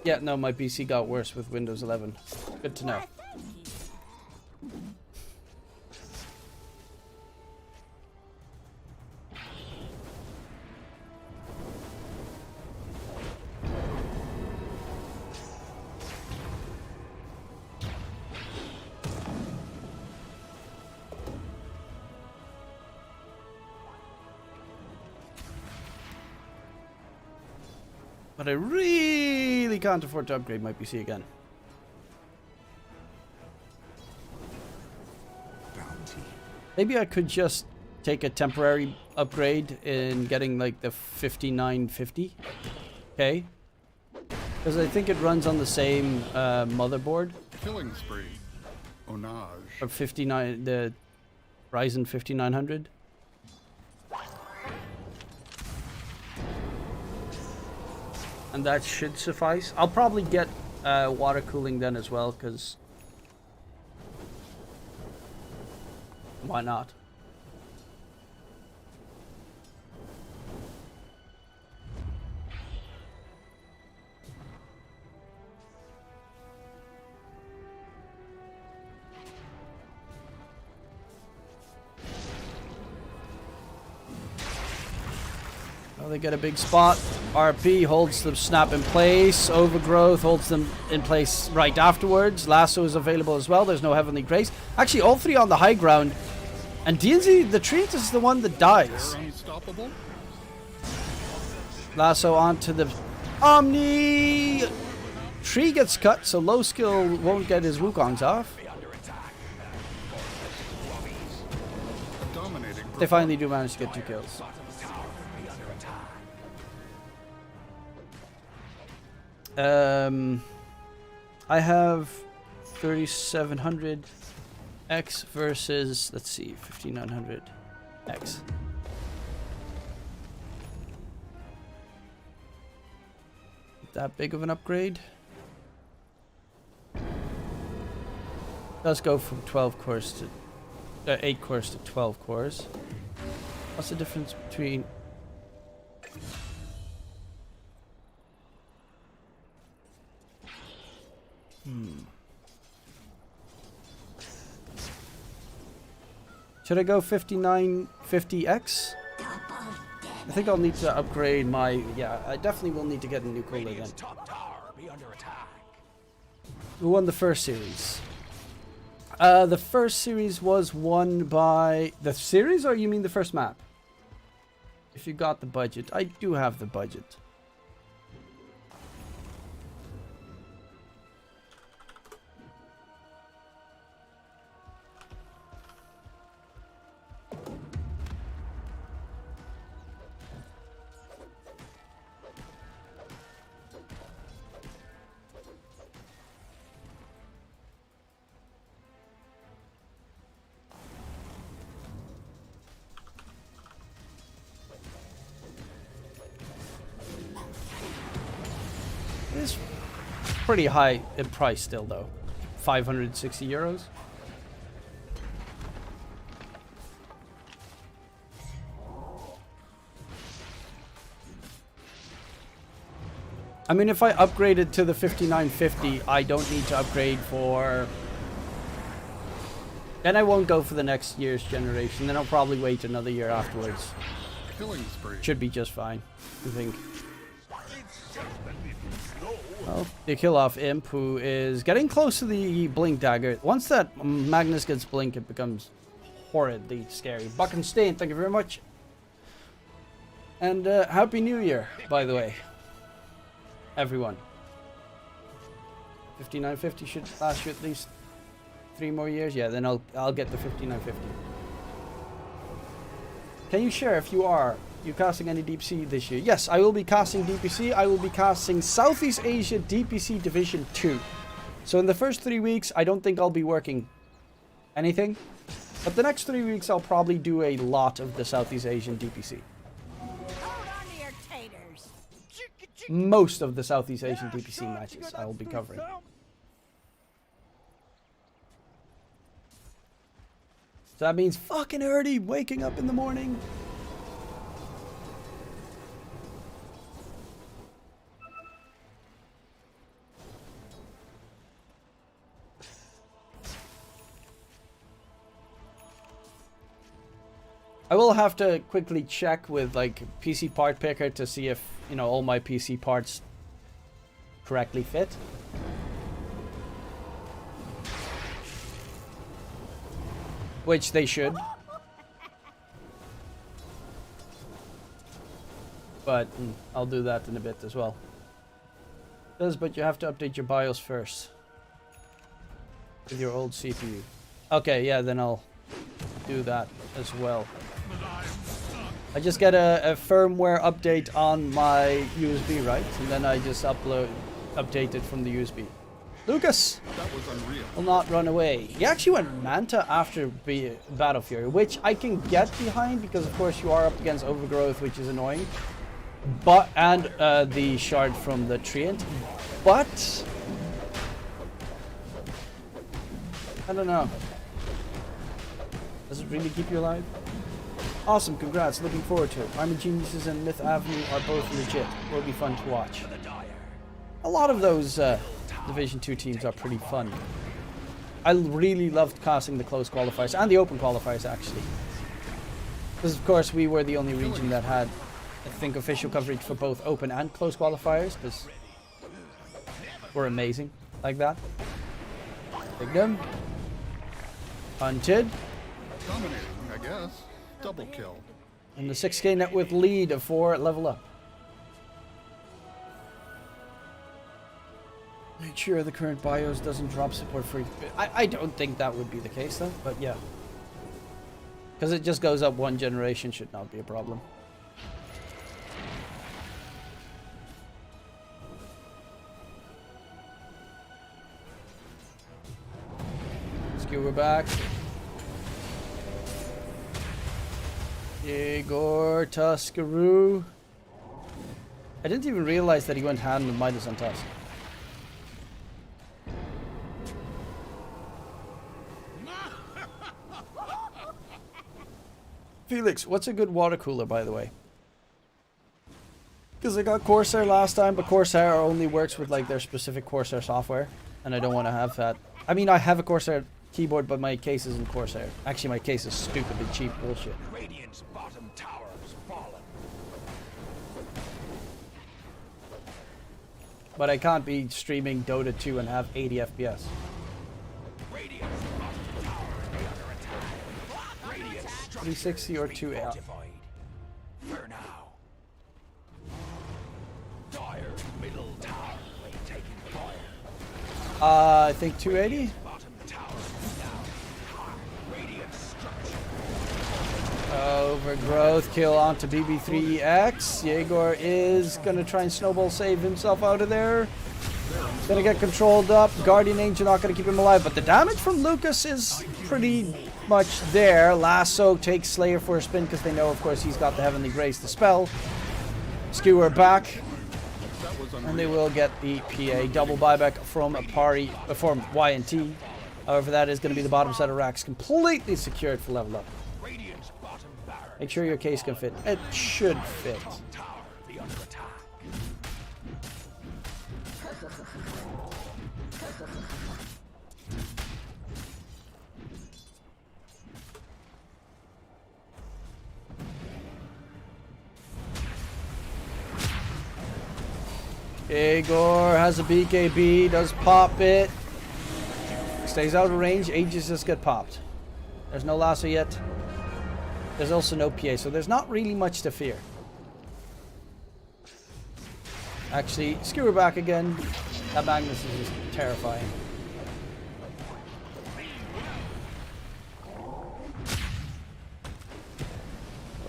Yeah, no, my PC got worse with Windows 11. Good to know. But I really can't afford to upgrade my PC again. Maybe I could just take a temporary upgrade in getting like the 5950. Okay. Because I think it runs on the same motherboard. Killing spree. Onage. Of 59, the Ryzen 5900. And that should suffice. I'll probably get water cooling then as well, because why not? Oh, they get a big spot. RP holds the snap in place. Overgrowth holds them in place right afterwards. Lasso is available as well. There's no Heavenly Grace. Actually, all three on the high ground. And DNZ, the treat is the one that dies. They're unstoppable. Lasso onto the Omni. Tree gets cut, so low skill won't get his Wukongs off. Dominating. They finally do manage to get 2 kills. I have 3700 X versus, let's see, 5900 X. That big of an upgrade? Does go from 12 cores to 8 cores to 12 cores. What's the difference between? Should I go 5950X? I think I'll need to upgrade my... Yeah, I definitely will need to get a new cooler then. Radiant's top tower be under attack. Who won the first series? The first series was won by... The series, or you mean the first map? If you got the budget. I do have the budget. It's pretty high in price still, though. 560 euros. I mean, if I upgraded to the 5950, I don't need to upgrade for... Then I won't go for the next year's generation. Then I'll probably wait another year afterwards. Killing spree. Should be just fine, I think. Well, the kill off Imp, who is getting close to the Blink Dagger. Once that Magnus gets Blink, it becomes horridly scary. Buck and Stain, thank you very much. And Happy New Year, by the way. Everyone. 5950 should last you at least 3 more years. Yeah, then I'll get the 5950. Can you share if you casting any DPC this year? Yes, I will be casting DPC. I will be casting Southeast Asia DPC Division 2. So in the first 3 weeks, I don't think I'll be working anything. But the next 3 weeks, I'll probably do a lot of the Southeast Asian DPC. Hold on to your taters. Most of the Southeast Asian DPC matches I will be covering. So that means fucking early waking up in the morning. I will have to quickly check with like PC part picker to see if, you know, all my PC parts correctly fit. Which they should. But I'll do that in a bit as well. But you have to update your BIOS first. With your old CPU. Okay, yeah, then I'll do that as well. I just get a firmware update on my USB, right? And then I just update it from the USB. Lucas! That was unreal. Will not run away. He actually went Manta after Battle Fury, which I can get behind because of course you are up against Overgrowth, which is annoying. But, and the shard from the Treant. But, I don't know. Does it really keep you alive? Awesome, congrats, looking forward to it. Army Geniuses and Myth Avenue are both legit. Will be fun to watch. A lot of those Division 2 teams are pretty fun. I really loved casting the close qualifiers and the open qualifiers actually. Because of course we were the only region that had, I think, official coverage for both open and close qualifiers, because we're amazing like that. Take them. Hunted. Dominating, I guess. Double kill. And the 6k net worth lead of 4 level up. Make sure the current BIOS doesn't drop support for... I don't think that would be the case though, but yeah. Because it just goes up one generation, should not be a problem. Skewer back. Igor Tuscaroo. I didn't even realize that he went hand with Midas on Tusk. Felix, what's a good water cooler, by the way? Because I got Corsair last time, but Corsair only works with like their specific Corsair software, and I don't want to have that. I mean, I have a Corsair keyboard, but my case isn't Corsair. Actually, my case is stupidly cheap bullshit. Radiant's bottom tower has fallen. But I can't be streaming Dota 2 and have 80 FPS. Radiant's bottom tower be under attack. Radiant structures 360 or be 2 AR. fortified. For now. Dire's middle tower be taken fire. I think 280. Bottom tower is down. Radiant structure. Overgrowth kill onto BB3EX. Jaeger is gonna try and snowball save himself out of there. Gonna get controlled up. Guardian Angel not gonna keep him alive, but the damage from Lucas is pretty much there. Lasso takes Slayer for a spin because they know, of course, he's got the Heavenly Grace to spell. Skewer back, That was and they unreal. will get the PA double buyback from from YNT. However, that is going to be the bottom set of racks completely secured for level up. Radiant's bottom barracks. Make sure your case can fit. It should fit. Tower be under attack. Igor has a BKB, does pop it. Stays out of range, Aegis just get popped. There's no lasso yet. There's also no PA, so there's not really much to fear. Actually, skewer back again. That Magnus is just terrifying.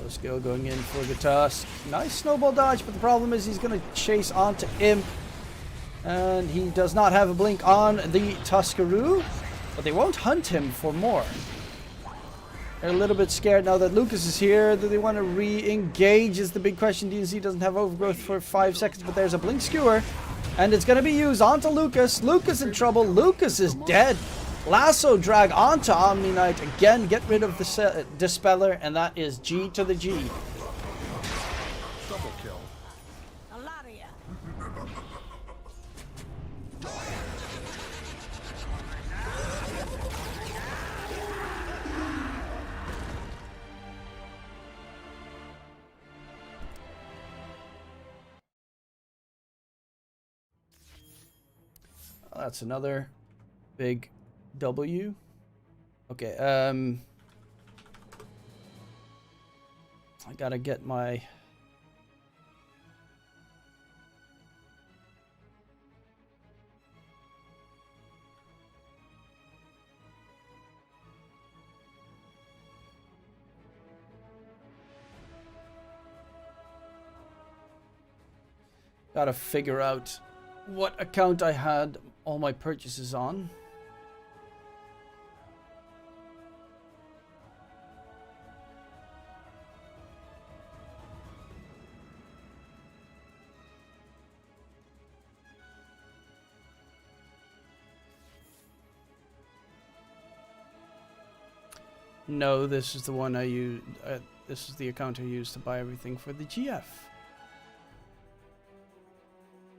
Low skill going in for the Tusk. Nice snowball dodge, but the problem is he's going to chase onto Imp. And he does not have a blink on the Tuskaroo, but they won't hunt him for more. They're a little bit scared now that Lucas is here. Do they want to re-engage is the big question. DNC doesn't have overgrowth for 5 seconds, but there's a blink skewer. And it's going to be used onto Lucas. Lucas in trouble. Lucas is dead. Lasso drag onto Omni Knight. Again, get rid of the Dispeller, and that is G to the G. Double kill. A lot of you. That's another big W. Okay, I gotta get my... Gotta figure out what account I had all my purchases on. No, this is the one I use. This is the account I use to buy everything for the GF.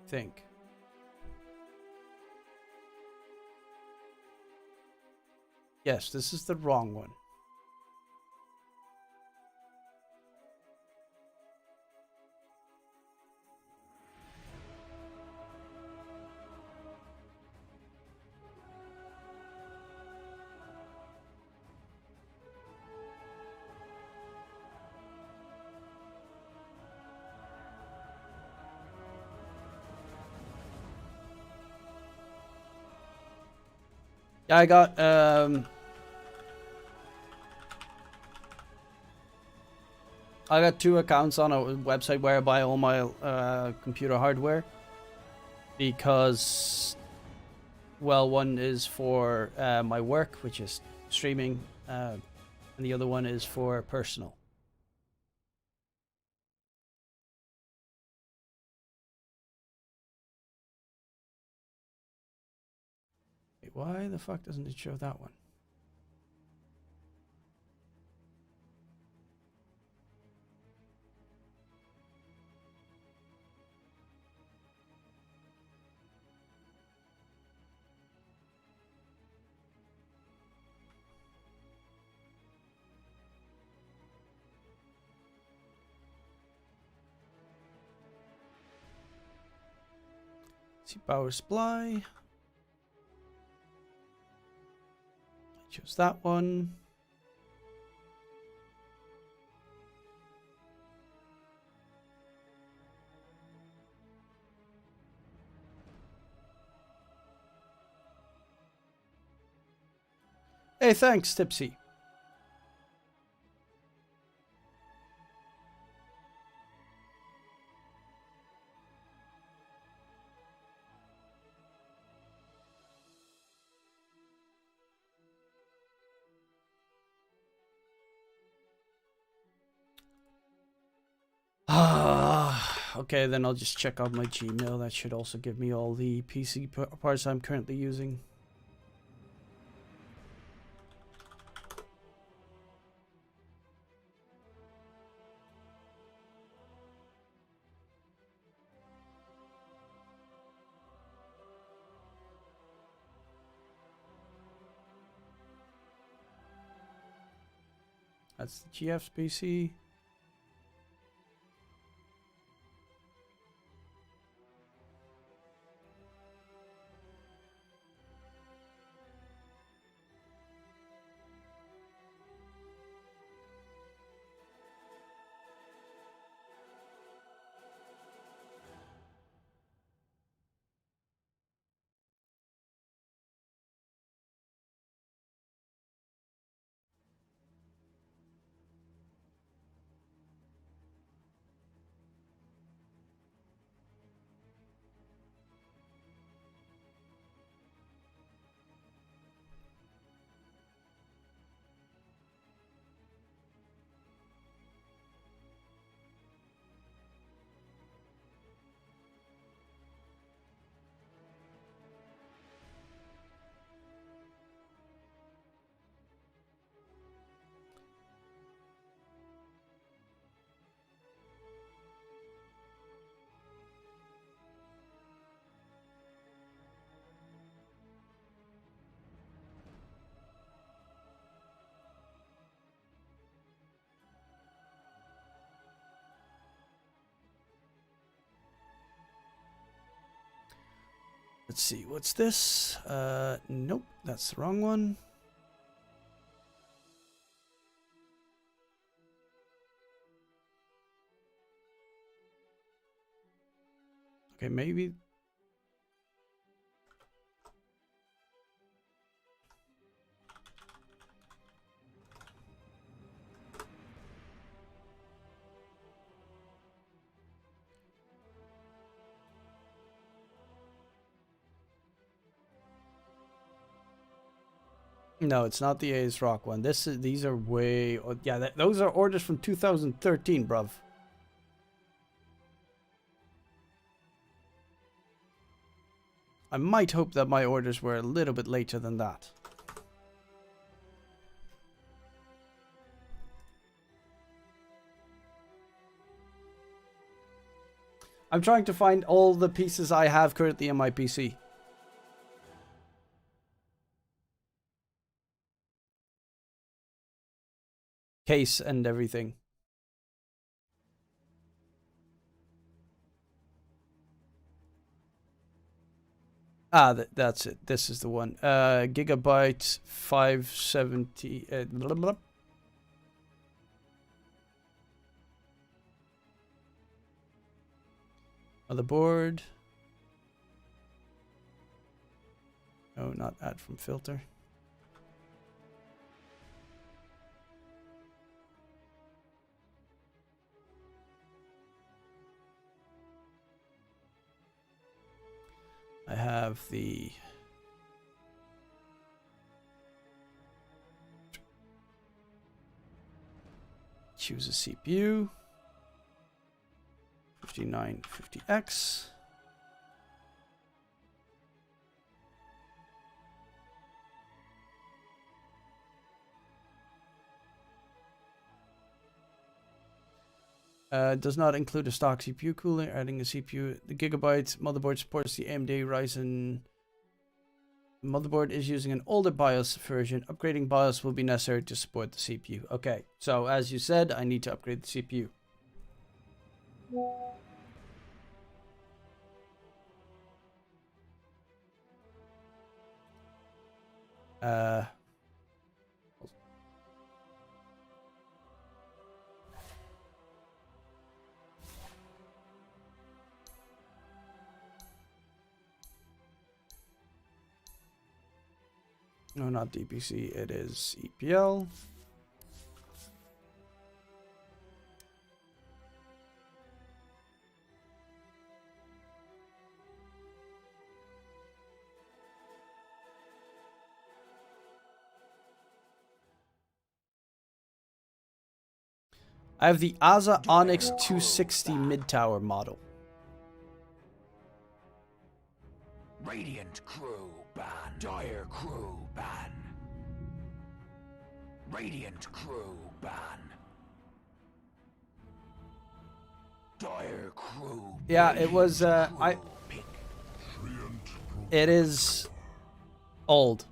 Think. Yes, this is the wrong one. Yeah, I got two accounts on a website where I buy all my computer hardware because, well, one is for my work, which is streaming, and the other one is for personal. Wait, why the fuck doesn't it show that one? See power supply. Choose that one. Hey, thanks, Tipsy. Okay, then I'll just check out my Gmail. That should also give me all the PC parts I'm currently using. That's the GF's PC. Let's see, what's this? Nope, that's the wrong one. Okay, maybe. No, it's not the Ace Rock one. These are way. Yeah, those are orders from 2013, bruv. I might hope that my orders were a little bit later than that. I'm trying to find all the pieces I have currently in my PC. Case and everything. Ah, that's it. This is the one. Gigabyte 570. Blah, blah. Motherboard. Oh, not add from filter. I have the choose a CPU 5950X. Does not include a stock CPU cooler. Adding a CPU. The Gigabyte motherboard supports the AMD Ryzen motherboard is using an older BIOS version. Upgrading BIOS will be necessary to support the CPU. Okay, so as you said, I need to upgrade the CPU. No, not DPC. It is EPL. I have the Asa Onyx 260 mid-tower model. Radiant crew ban. Dire crew ban. Radiant crew ban. Dire crew. Yeah, it was, crew pick. it is old.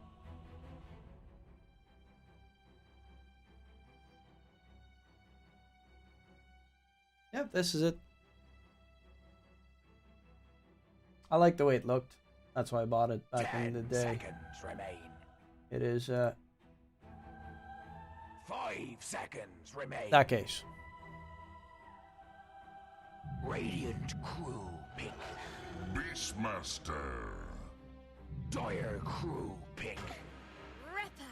Yep, this is it. I like the way it looked. That's why I bought it back in the 10 day. seconds remain. It is, 5 seconds remain. that case. Radiant crew pick. Beastmaster. Dire crew pick. Ripper.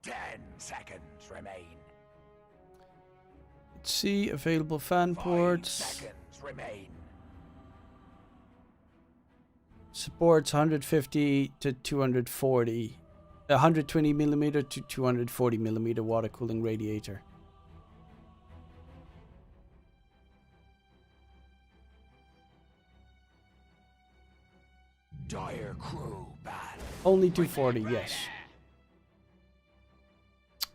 10 seconds remain. Let's see, available fan 5 ports. seconds remain. Supports 150 to 240. 120 millimeter to 240 millimeter water cooling radiator. Dire crew ban. Only 240, yes.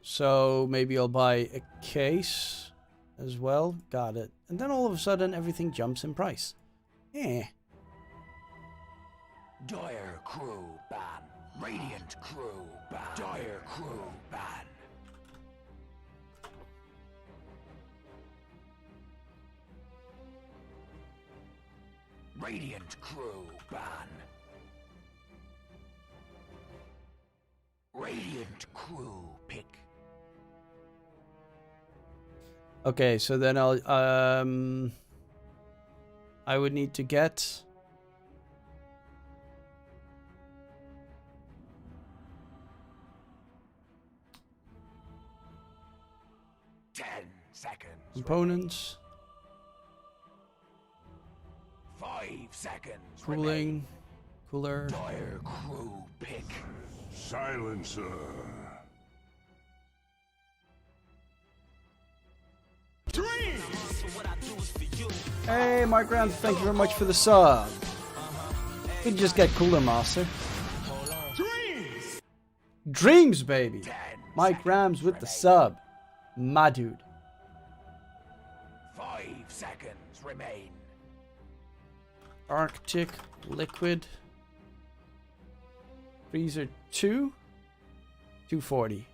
So maybe I'll buy a case as well. Got it. And then all of a sudden everything jumps in price. Eh. Dire crew ban. Radiant crew ban. Dire crew ban. Radiant crew ban. Radiant crew pick. Okay, so then I'll I would need to get 10 seconds. components, 5 seconds. cooling, cooler. Dire crew pick. Silencer. Hey, Mark Rams, thank you very much for the sub. Could just get cooler, master. Dreams, baby. 10 Mike seconds Rams with the remain. sub. My dude. 5 seconds remain. Arctic liquid. Freezer 2. 240.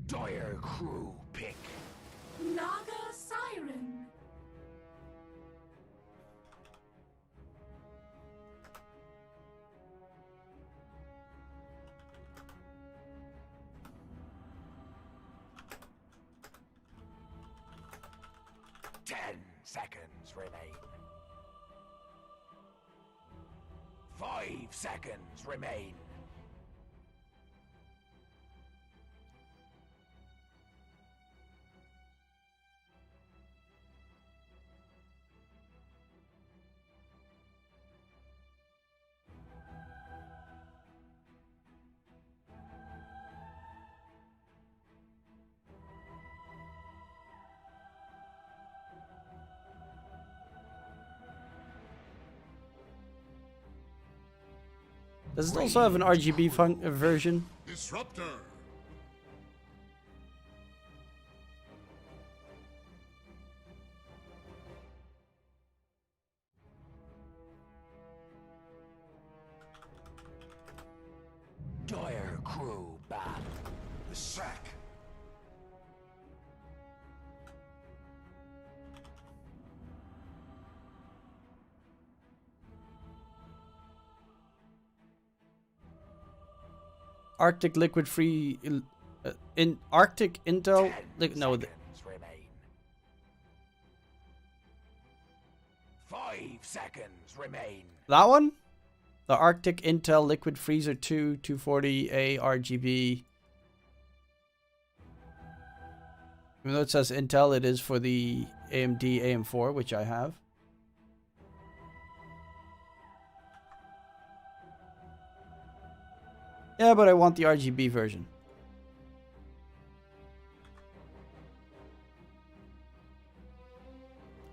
Dire crew pick. Naga Siren. Seconds remain. 5 seconds remain. Does it also have an RGB version? Disruptor. crew ban. The sack. Arctic liquid free in Arctic Intel. 10 No, seconds remain. 5 seconds remain. that one. The Arctic Intel Liquid Freezer 2 240A RGB. Even though it says Intel, it is for the AMD AM4, which I have. Yeah, but I want the RGB version.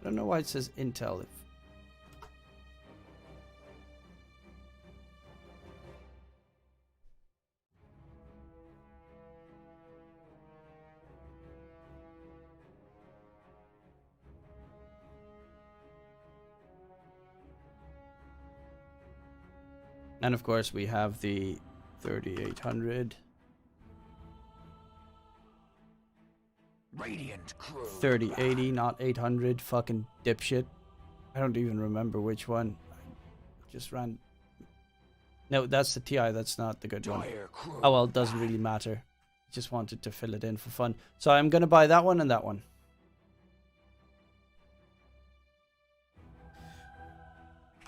I don't know why it says Intel. And of course we have the 3800. Radiant crew. 3080, not 800. Fucking dipshit. I don't even remember which one. I just ran. No, that's the TI. That's not the good one. Crew Oh well, it doesn't really matter. Just wanted to fill it in for fun. So I'm gonna buy that one and that one.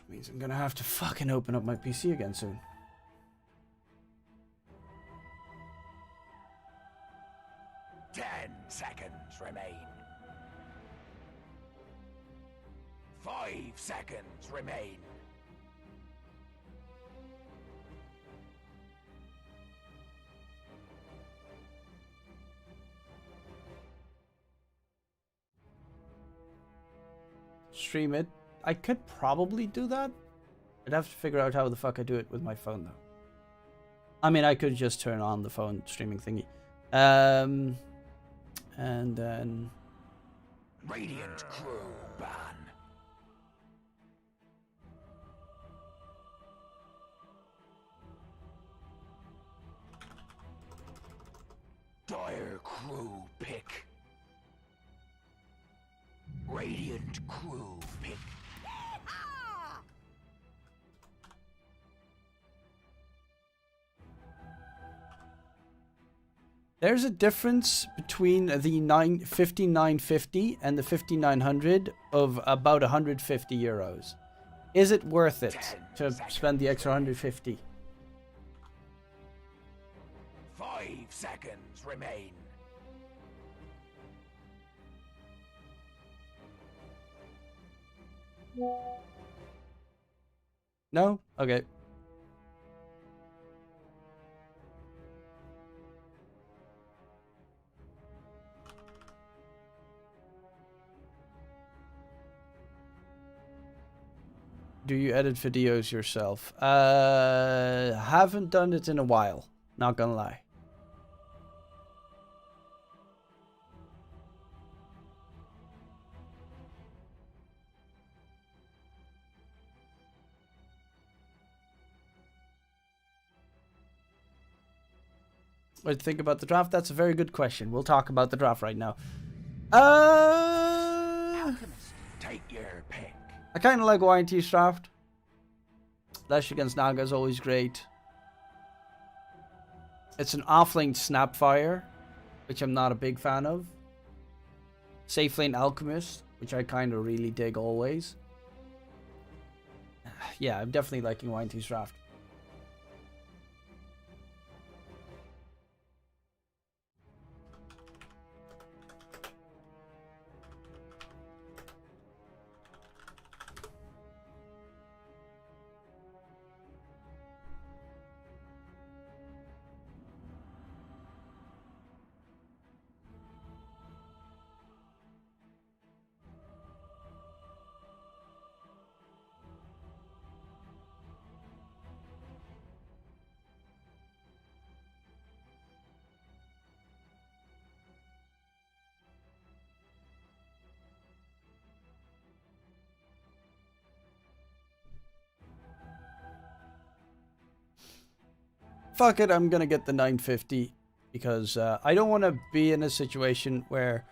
Means I'm gonna have to fucking open up my PC again soon. Seconds remain. 5 seconds remain. Stream it. I could probably do that. I'd have to figure out how the fuck I do it with my phone though. I mean, I could just turn on the phone streaming thingy. And then Radiant crew ban. Dire crew pick. Radiant crew pick. there's a difference between the 5950 and the 5900 of about 150 euros. Is it worth it to spend the extra 150? 5 seconds remain. No? Okay. Do you edit videos yourself? Haven't done it in a while. Not gonna lie. What do you think about the draft? That's a very good question. We'll talk about the draft right now. Alchemist, take your pick. I kind of like YNT's draft. Lash against Naga is always great. It's an offlane Snapfire, which I'm not a big fan of. Safe lane Alchemist, which I kind of really dig always. Yeah, I'm definitely liking YNT's draft. fuck it, I'm gonna get the 950 because I don't want to be in a situation where,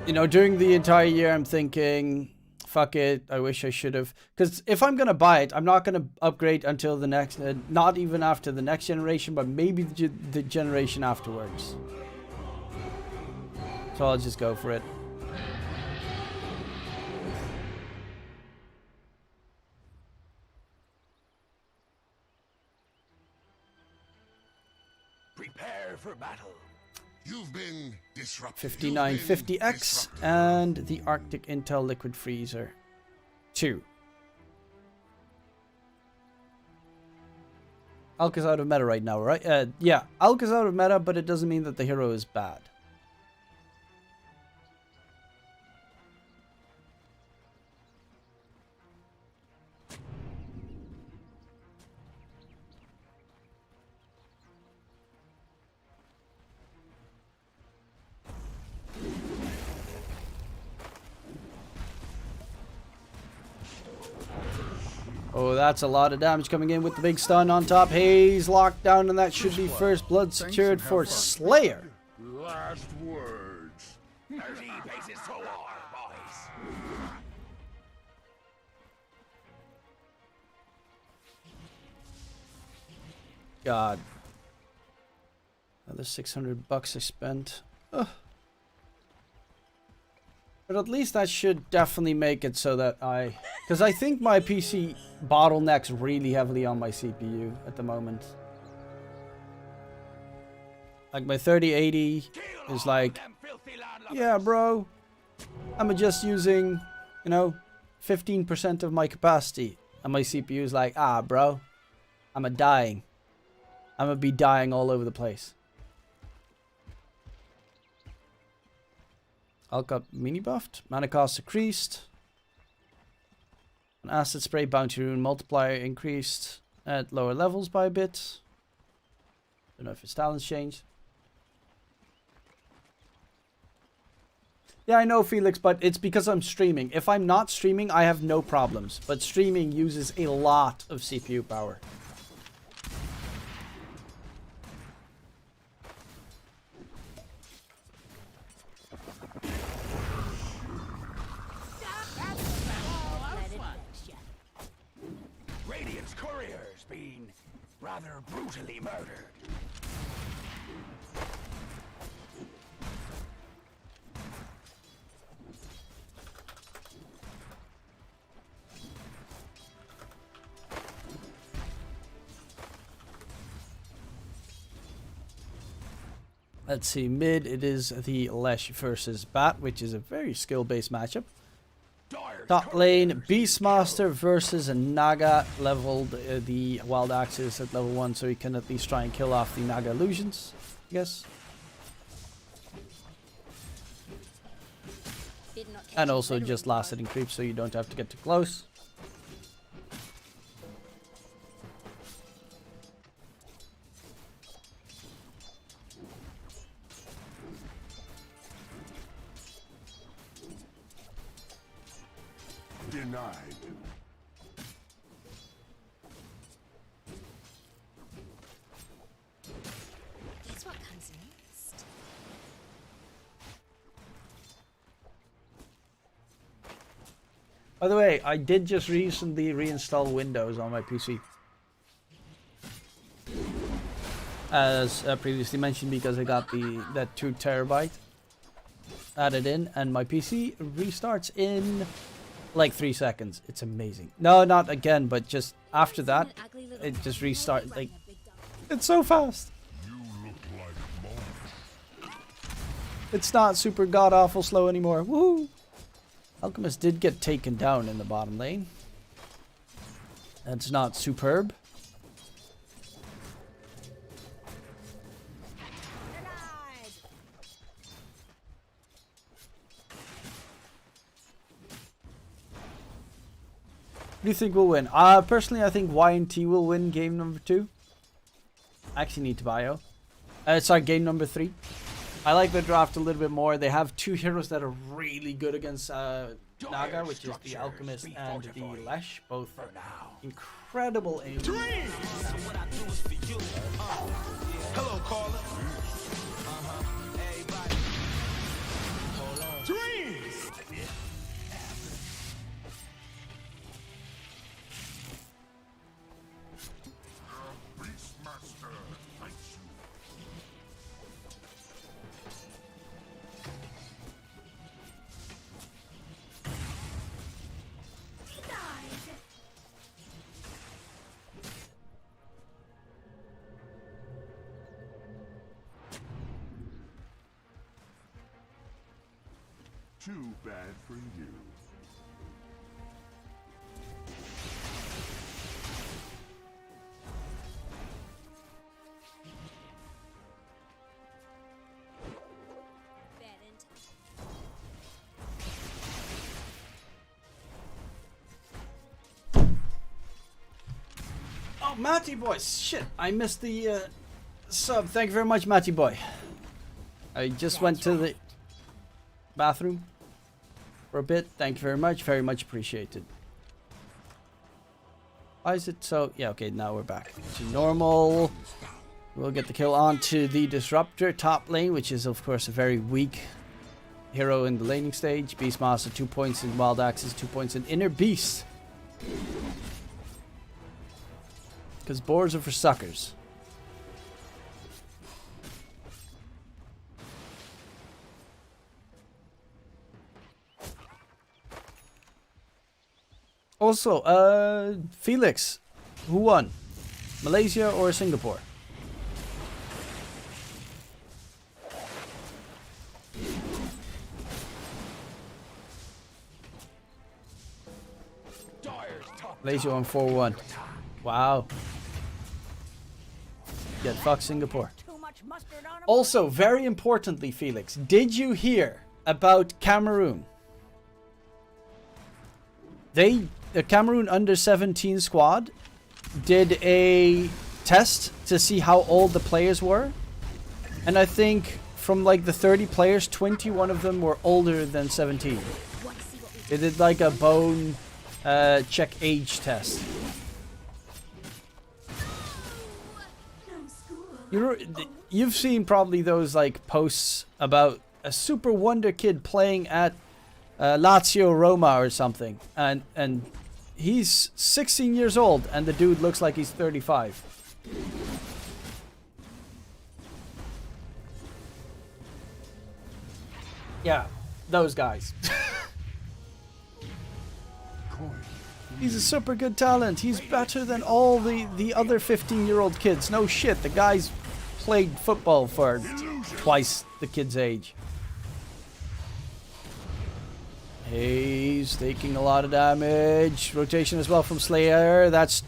you know, during the entire year I'm thinking, fuck it, I wish I should have. Because if I'm gonna buy it, I'm not gonna upgrade until the next, not even after the next generation, but maybe the generation afterwards. So I'll just go for it. Prepare for battle. You've been disrupted. 5950X and the Arctic Intel Liquid Freezer 2. Alka's out of meta right now, right? Yeah, Alka's out of meta, but it doesn't mean that the hero is bad. Oh, that's a lot of damage coming in with the big stun on top. Haze locked down, and that should be first blood secured for Slayer. Last words. 30 paces to war, boys. God. Another 600 bucks I spent. Ugh. But at least that should definitely make it so that because I think my PC bottlenecks really heavily on my CPU at the moment. Like my 3080 is like, yeah, bro, I'm just using, you know, 15% of my capacity. And my CPU is like, ah, bro, I'm dying. I'm gonna be dying all over the place. Alka mini buffed. Mana cost decreased. An acid spray bounty rune multiplier increased at lower levels by a bit. Don't know if its talents changed. Yeah, I know, Felix, but it's because I'm streaming. If I'm not streaming, I have no problems. But streaming uses a lot of CPU power. Radiant's couriers being rather brutally murdered. Let's see, mid, it is the Lesh versus Bat, which is a very skill-based matchup. Top lane, Beastmaster versus Naga, leveled the Wild Axes at level 1, so he can at least try and kill off the Naga illusions, I guess. And also just last hitting creep, so you don't have to get too close. Denied. Guess what comes next? By the way, I did just recently reinstall Windows on my PC. As previously mentioned, because I got that 2 terabyte added in, and my PC restarts in like 3 seconds. It's amazing. No, not again, but just after that, it just restarts. Like, it's so fast. You look like monks. It's not super god awful slow anymore. Woo! Alchemist did get taken down in the bottom lane. That's not superb. Who do you think will win? Personally, I think YNT will win game number 2. I actually need to bio. Sorry, game number 3. I like the draft a little bit more. They have two heroes that are really good against Naga, which is the Alchemist and the Lesh, both incredible aim. Hello, caller. Dreams. Beastmaster fights you. Too bad for you. Bad intel. Oh, Matty boy, shit! I missed the sub. Thank you very much, Matty boy. I just went to the bathroom for a bit. Thank you very much appreciated. Why is it so? Yeah, okay, now we're back to normal. We'll get the kill onto the Disruptor top lane, which is of course a very weak hero in the laning stage. Beastmaster 2 points in Wild Axes, 2 points in Inner Beast. Because boards are for suckers. Also, Felix, who won? Malaysia or Singapore? Malaysia won 4-1. Wow. Get fucked, Singapore. Also, very importantly, Felix, did you hear about Cameroon? The Cameroon under 17 squad did a test to see how old the players were. And I think from like the 30 players, 21 of them were older than 17. They did like a bone check age test. You've seen probably those like posts about a super wonder kid playing at Lazio Roma or something, and he's 16 years old and the dude looks like he's 35. Yeah, those guys. He's a super good talent. He's better than all the other 15-year-old kids. No shit, the guy's played football for twice the kid's age. He's taking a lot of damage. Rotation as well from Slayer. That's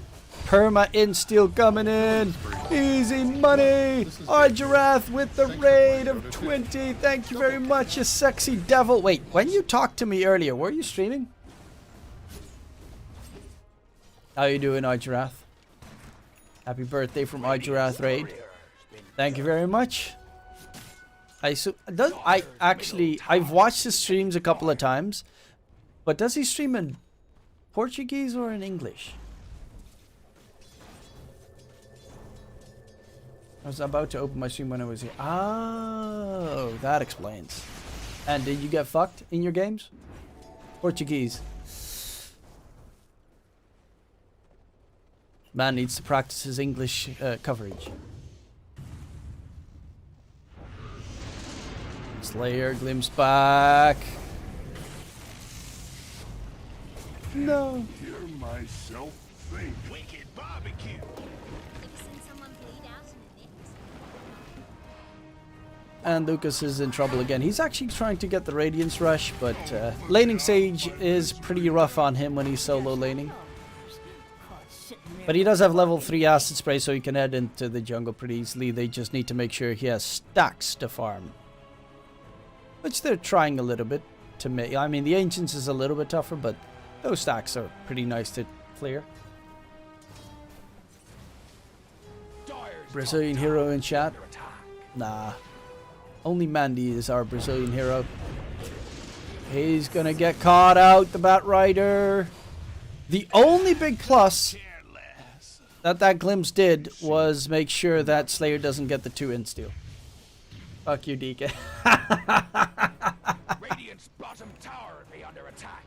perma insta coming in. Easy money. Our Giraffe with the raid of 20. Thank you very much, you sexy devil. Wait, when you talked to me earlier, were you streaming? How you doing, Argirath? Happy birthday from Argirath Raid. Thank you very much. I've watched his streams a couple of times, but does he stream in Portuguese or in English? I was about to open my stream when I was here. Oh, that explains. And did you get fucked in your games? Portuguese. Man needs to practice his English coverage. Slayer glimpse back. No. Hear myself think. Wicked barbecue. Ever seen someone bleed out in a net? And Lucas is in trouble again. He's actually trying to get the Radiance Rush, but laning Sage is pretty rough on him when he's solo laning. But he does have level 3 acid spray, so he can head into the jungle pretty easily. They just need to make sure he has stacks to farm. Which they're trying a little bit to make. I mean, the Ancients is a little bit tougher, but those stacks are pretty nice to clear. Brazilian hero in chat? Nah. Only Mandy is our Brazilian hero. He's gonna get caught out, the Bat Rider. The only big plus that glimpse did was make sure that Slayer doesn't get the 2 insta. Fuck you, DK. Radiant's bottom tower be under attack.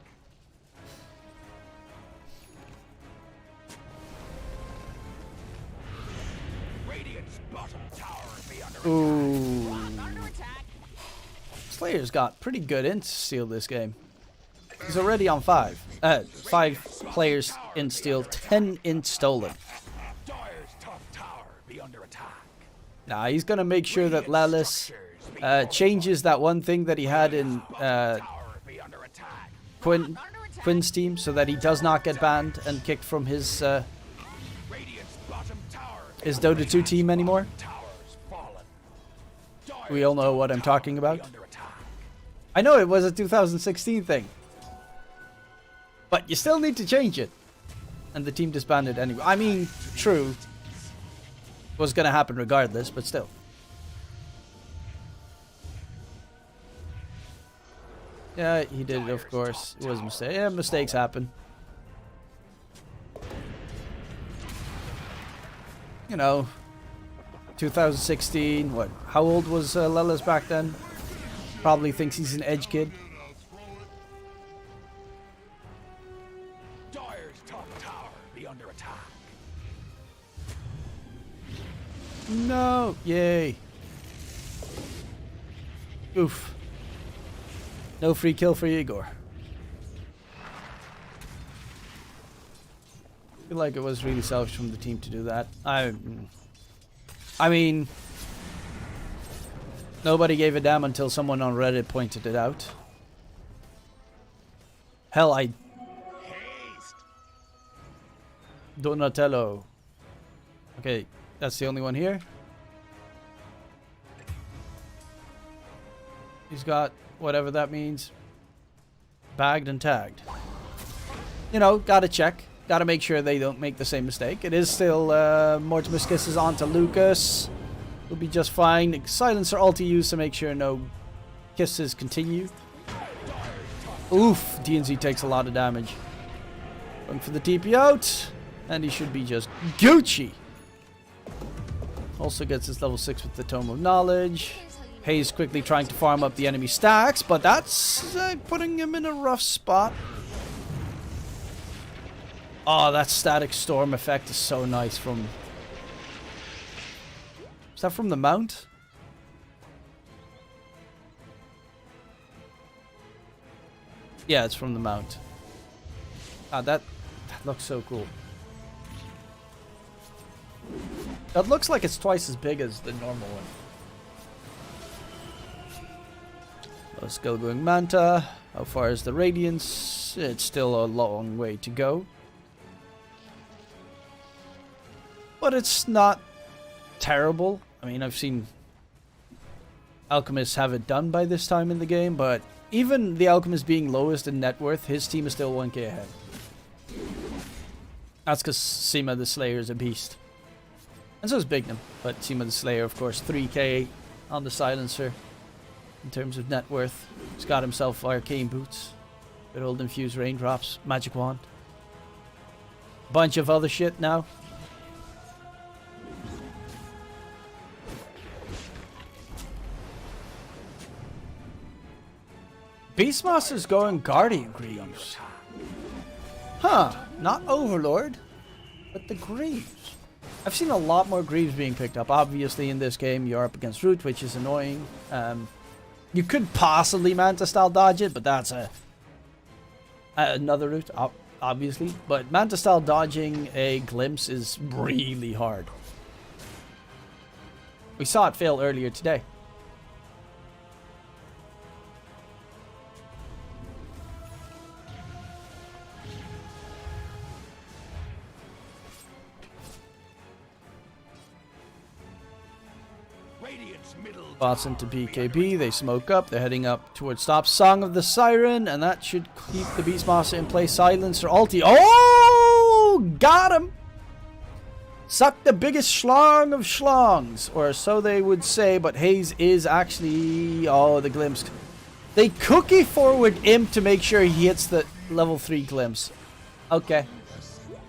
Radiant's bottom tower be under Ooh. Under attack. Slayer's got pretty good insta this game. He's already on 5. 5 players in steal, 10 in stolen. Dire's top tower be under attack. Nah, he's gonna make sure that Lelis changes that one thing that he had in Tower be under attack. Quinn's team, so that he does not get banned and kicked from his Radiant's bottom tower his Dota 2 team anymore. towers fallen. We all know what I'm talking about. Under attack. I know it was a 2016 thing, but you still need to change it. And the team disbanded anyway. I mean, true, was gonna happen regardless, but still. Yeah, he did it, of course. It was a mistake. Yeah, mistakes happen. You know, 2016, what? How old was Lelis back then? Probably thinks he's an edge kid. Dire's top tower be under attack. No! Yay. Oof. No free kill for Igor. I feel like it was really selfish from the team to do that. I mean, nobody gave a damn until someone on Reddit pointed it out. Hell, Haste. Donatello. Okay, that's the only one here. He's got whatever that means. Bagged and tagged. You know, gotta check. Gotta make sure they don't make the same mistake. It is still Mortimer's kisses onto Lucas. Will be just fine. Silencer ulti used to make sure no kisses continue. Oof, DNZ takes a lot of damage. Going for the TP out. And he should be just Gucci. Also gets his level 6 with the Tome of Knowledge. Hayes quickly trying to farm up the enemy stacks, but that's putting him in a rough spot. Oh, that static storm effect is so nice from... Is that from the mount? Yeah, it's from the mount. Ah, that looks so cool. That looks like it's twice as big as the normal one. Let's go going Manta. How far is the Radiance? It's still a long way to go. But it's not terrible. I mean, I've seen Alchemists have it done by this time in the game, but even the Alchemist being lowest in net worth, his team is still 1k ahead. That's because Seema the Slayer is a beast. And so is Bignum, but Seema the Slayer, of course, 3k on the Silencer in terms of net worth. He's got himself Arcane Boots, good old Infused Raindrops, Magic Wand. Bunch of other shit now. Beastmaster's going Guardian Greaves. Huh, not Overlord, but the Greaves. I've seen a lot more Greaves being picked up. Obviously, in this game, you're up against Root, which is annoying. You could possibly Manta style dodge it, but that's another route, obviously. But Manta style dodging a glimpse is really hard. We saw it fail earlier today. Bots into BKB, they smoke up, they're heading up towards top. Song of the Siren, and that should keep the Beastmaster in place. Silencer ulti. Oh! Got him! Suck the biggest schlong of schlongs, or so they would say, but Hayes is actually... Oh, the glimpse. They cookie forward Imp to make sure he hits the level 3 glimpse. Okay.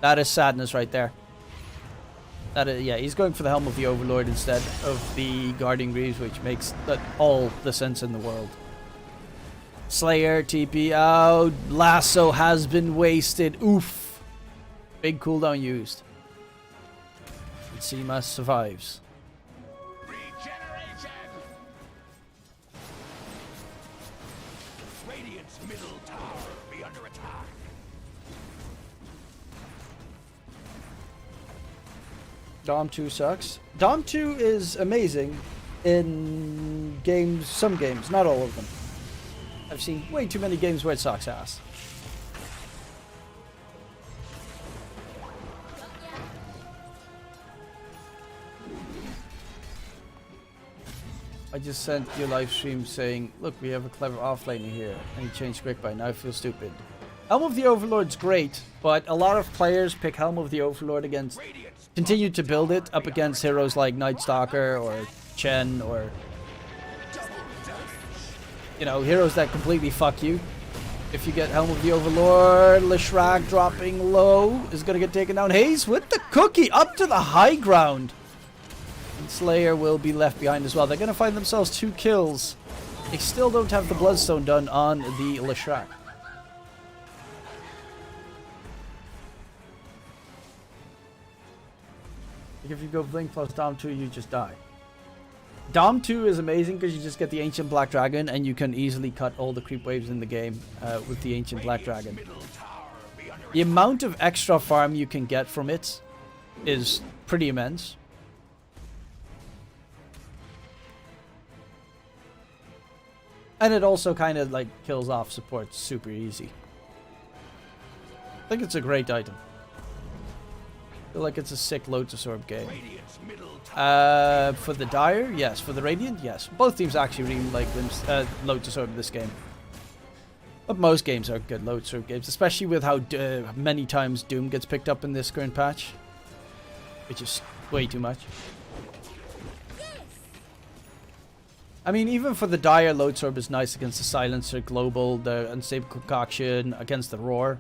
That is sadness right there. That is, yeah, he's going for the Helm of the Overlord instead of the Guardian Greaves, which makes all the sense in the world. Slayer, TP out. Lasso has been wasted. Oof. Big cooldown used. Seamus survives. Regeneration! Radiant's middle tower be under attack. Dom 2 sucks. Dom 2 is amazing in games, some games, not all of them. I've seen way too many games where it sucks ass. I just sent you a live stream saying, look, we have a clever offlaner here, and he changed quick by now I feel stupid. Helm of the Overlord's great, but a lot of players pick Helm of the Overlord against, continue to build it up against heroes like Night Stalker or Chen or, you know, heroes that completely fuck you. If you get Helm of the Overlord, Leshrac dropping low is going to get taken down. Hayes with the cookie up to the high ground. Slayer will be left behind as well. They're going to find themselves 2 kills. They still don't have the Bloodstone done on the Leshrac. If you go Blink plus Dom 2, you just die. Dom 2 is amazing because you just get the Ancient Black Dragon and you can easily cut all the creep waves in the game with the Ancient Black Dragon. The amount of extra farm you can get from it is pretty immense. And it also kind of like kills off support super easy. I think it's a great item. I feel like it's a sick Lotus Orb game. For the Dire, yes. For the Radiant, yes. Both teams actually really like Lotus Orb this game. But most games are good Lotus Orb games, especially with how many times Doom gets picked up in this current patch. Which is way too much. I mean, even for the Dire, Lotus Orb is nice against the Silencer, Global, the Unstable Concoction, against the Roar.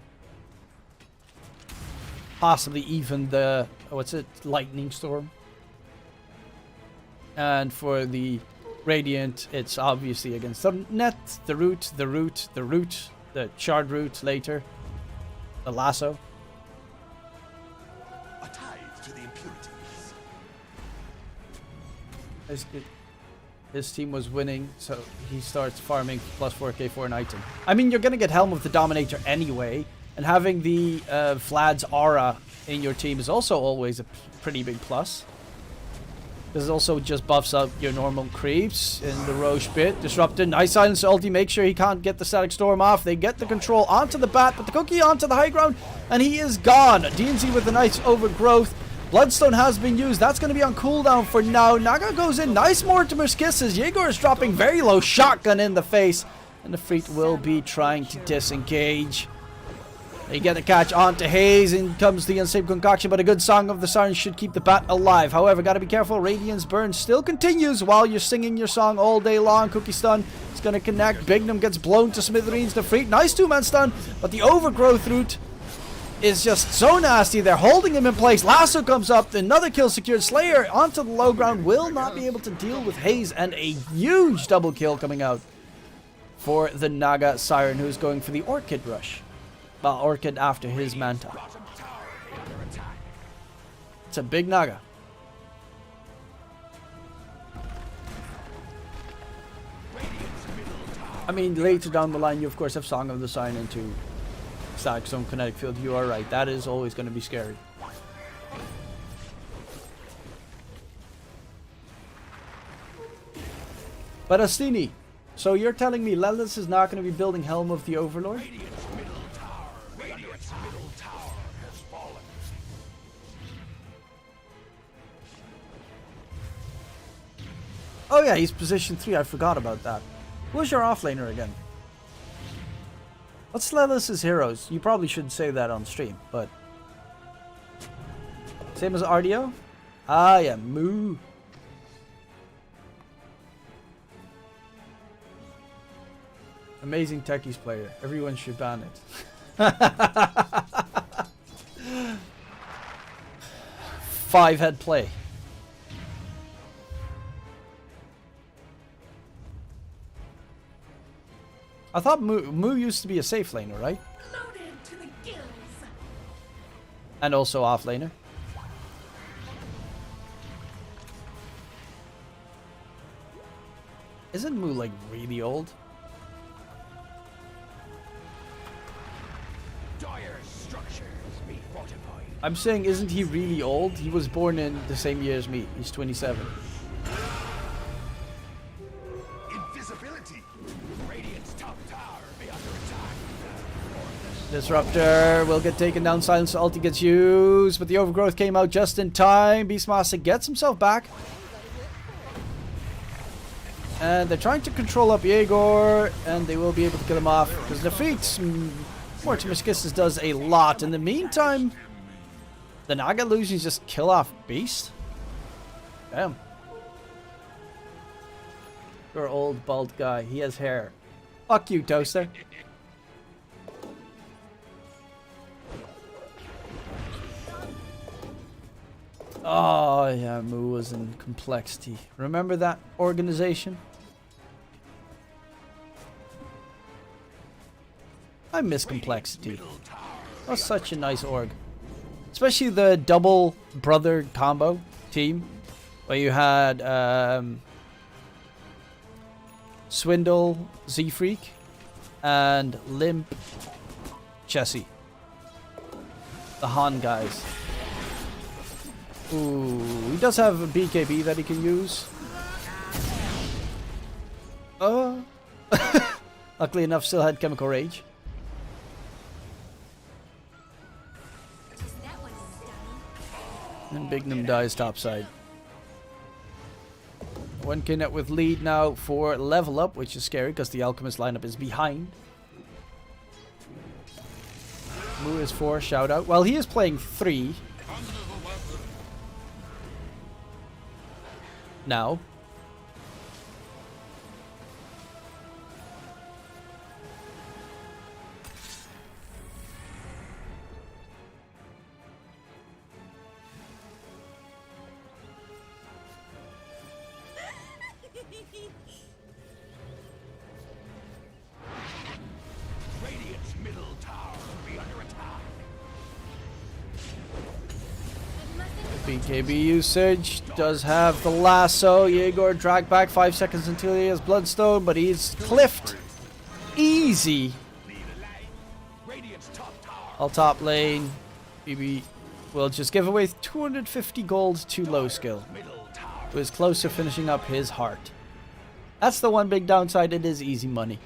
Possibly even the, what's it, Lightning Storm. And for the Radiant, it's obviously against the Net, the Root, the Shard Root later, the Lasso. A tithe to the impurities. His team was winning, so he starts farming plus 4k for an item. I mean, you're going to get Helm of the Dominator anyway, and having the Vlad's Aura in your team is also always a pretty big plus. Because it also just buffs up your normal creeps in the Roche bit. Disrupted, nice silence ulti, make sure he can't get the Static Storm off. They get the control onto the bat, but the cookie onto the high ground, and he is gone. DNZ with a nice overgrowth. Bloodstone has been used. That's going to be on cooldown for now. Naga goes in. Nice Mortimer's Kisses. Jaeger is dropping very low. Shotgun in the face. And the Freak will be trying to disengage. They get a catch onto Hayes. In comes the Unstable Concoction. But a good Song of the Siren should keep the bat alive. However, got to be careful. Radiant's burn still continues while you're singing your song all day long. Cookie stun. It's going to connect. Bignum gets blown to smithereens. The Freak. Nice 2-man stun. But the overgrowth route is just so nasty. They're holding him in place. Lasso comes up. Another kill secured. Slayer onto the low ground. Will not be able to deal with Hayes. And a huge double kill coming out for the Naga Siren, who's going for the Orchid Rush. Well, Orchid after his Manta. It's a big Naga. I mean, later down the line, you of course have Song of the Siren into Static Storm Kinetic Field. You are right. That is always going to be scary. But Astini, so you're telling me Lelis is not going to be building Helm of the Overlord? Radiant's middle tower has fallen. Oh yeah, he's position 3. I forgot about that. Who's your offlaner again? What's Lelis' heroes? You probably shouldn't say that on stream, but Same as RDO? Ah, yeah, Moo. Amazing techies player. Everyone should ban it. 5-head play. I thought Moo used to be a safe laner, right? Loaded to the gills. And also off laner. Isn't Moo like really old? Dire structures be fortified. I'm saying, isn't he really old? He was born in the same year as me. He's 27. Invisibility. Radiant's top tower be under attack. Disruptor will get taken down. Silence ulti gets used, but the overgrowth came out just in time. Beastmaster gets himself back. And they're trying to control up Yegor, and they will be able to kill him off. Because defeats Mortimer Kisses does a lot. In the meantime, the Naga illusions just kill off Beast. Damn. Your old bald guy. He has hair. Fuck you, Toaster. Oh, yeah, Moo was in Complexity. Remember that organization? I miss Complexity. That was such a nice org. Especially the double brother combo team. Where you had Swindle, Z-Freak, and Limp, Chessie. The Han guys. Ooh, he does have a BKB that he can use. Oh. Luckily enough, still had Chemical Rage. And Bignum dies topside. 1k net with lead now for level up, which is scary because the Alchemist lineup is behind. Moo is 4, shout out. Well, he is playing 3. Now. Radiant's middle tower be under attack. BKB usage does have the lasso. Yegor dragged back 5 seconds until he has Bloodstone, but he's cliffed. Easy. Radiant's top tower. All top lane. BB will just give away 250 gold to low skill, Middle tower. who is close to finishing up his heart. That's the one big downside. It is easy money.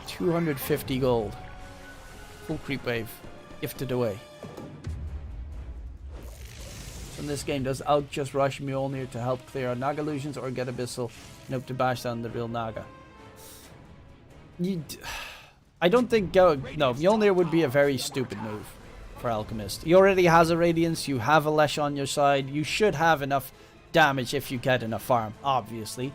250 gold. Full creep wave. Gifted away. In this game, does Out just rush Mjolnir to help clear out Naga illusions, or get Abyssal Nope to bash down the real Naga? I don't think no, Mjolnir would be a very stupid move for Alchemist. He already has a Radiance, you have a Lesh on your side, you should have enough damage if you get enough farm, obviously.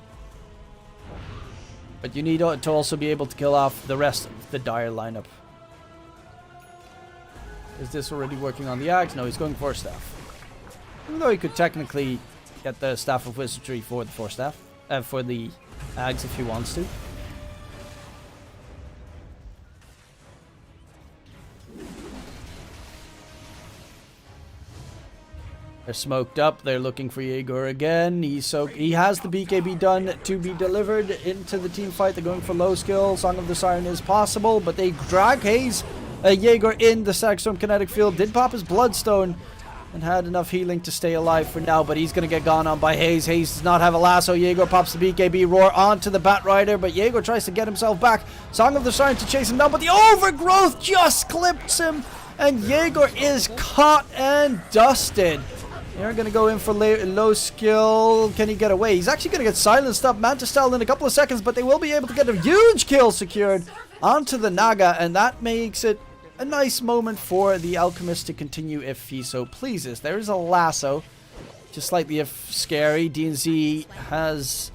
But you need to also be able to kill off the rest of the Dire lineup. Is this already working on the Axe? No, he's going for Staff. Even though he could technically get the Staff of Wizardry for the Force Staff. For the Ags if he wants to. They're smoked up. They're looking for Yegor again. He has the BKB done to be delivered into the team fight. They're going for low skill. Song of the Siren is possible, but they drag Jaeger in the Stagstorm kinetic field. Did pop his Bloodstone and had enough healing to stay alive for now, but he's going to get gone on by Hayes. Hayes does not have a lasso. Jaeger pops the BKB roar onto the Bat Rider, but Jaeger tries to get himself back. Song of the Siren to chase him down, but the overgrowth just clips him, and Jaeger is caught and dusted. They're going to go in for low skill. Can he get away? He's actually going to get silenced up. Mantis Style in a couple of seconds, but they will be able to get a huge kill secured onto the Naga, and that makes it a nice moment for the Alchemist to continue if he so pleases. There is a lasso, just slightly if scary. DNZ has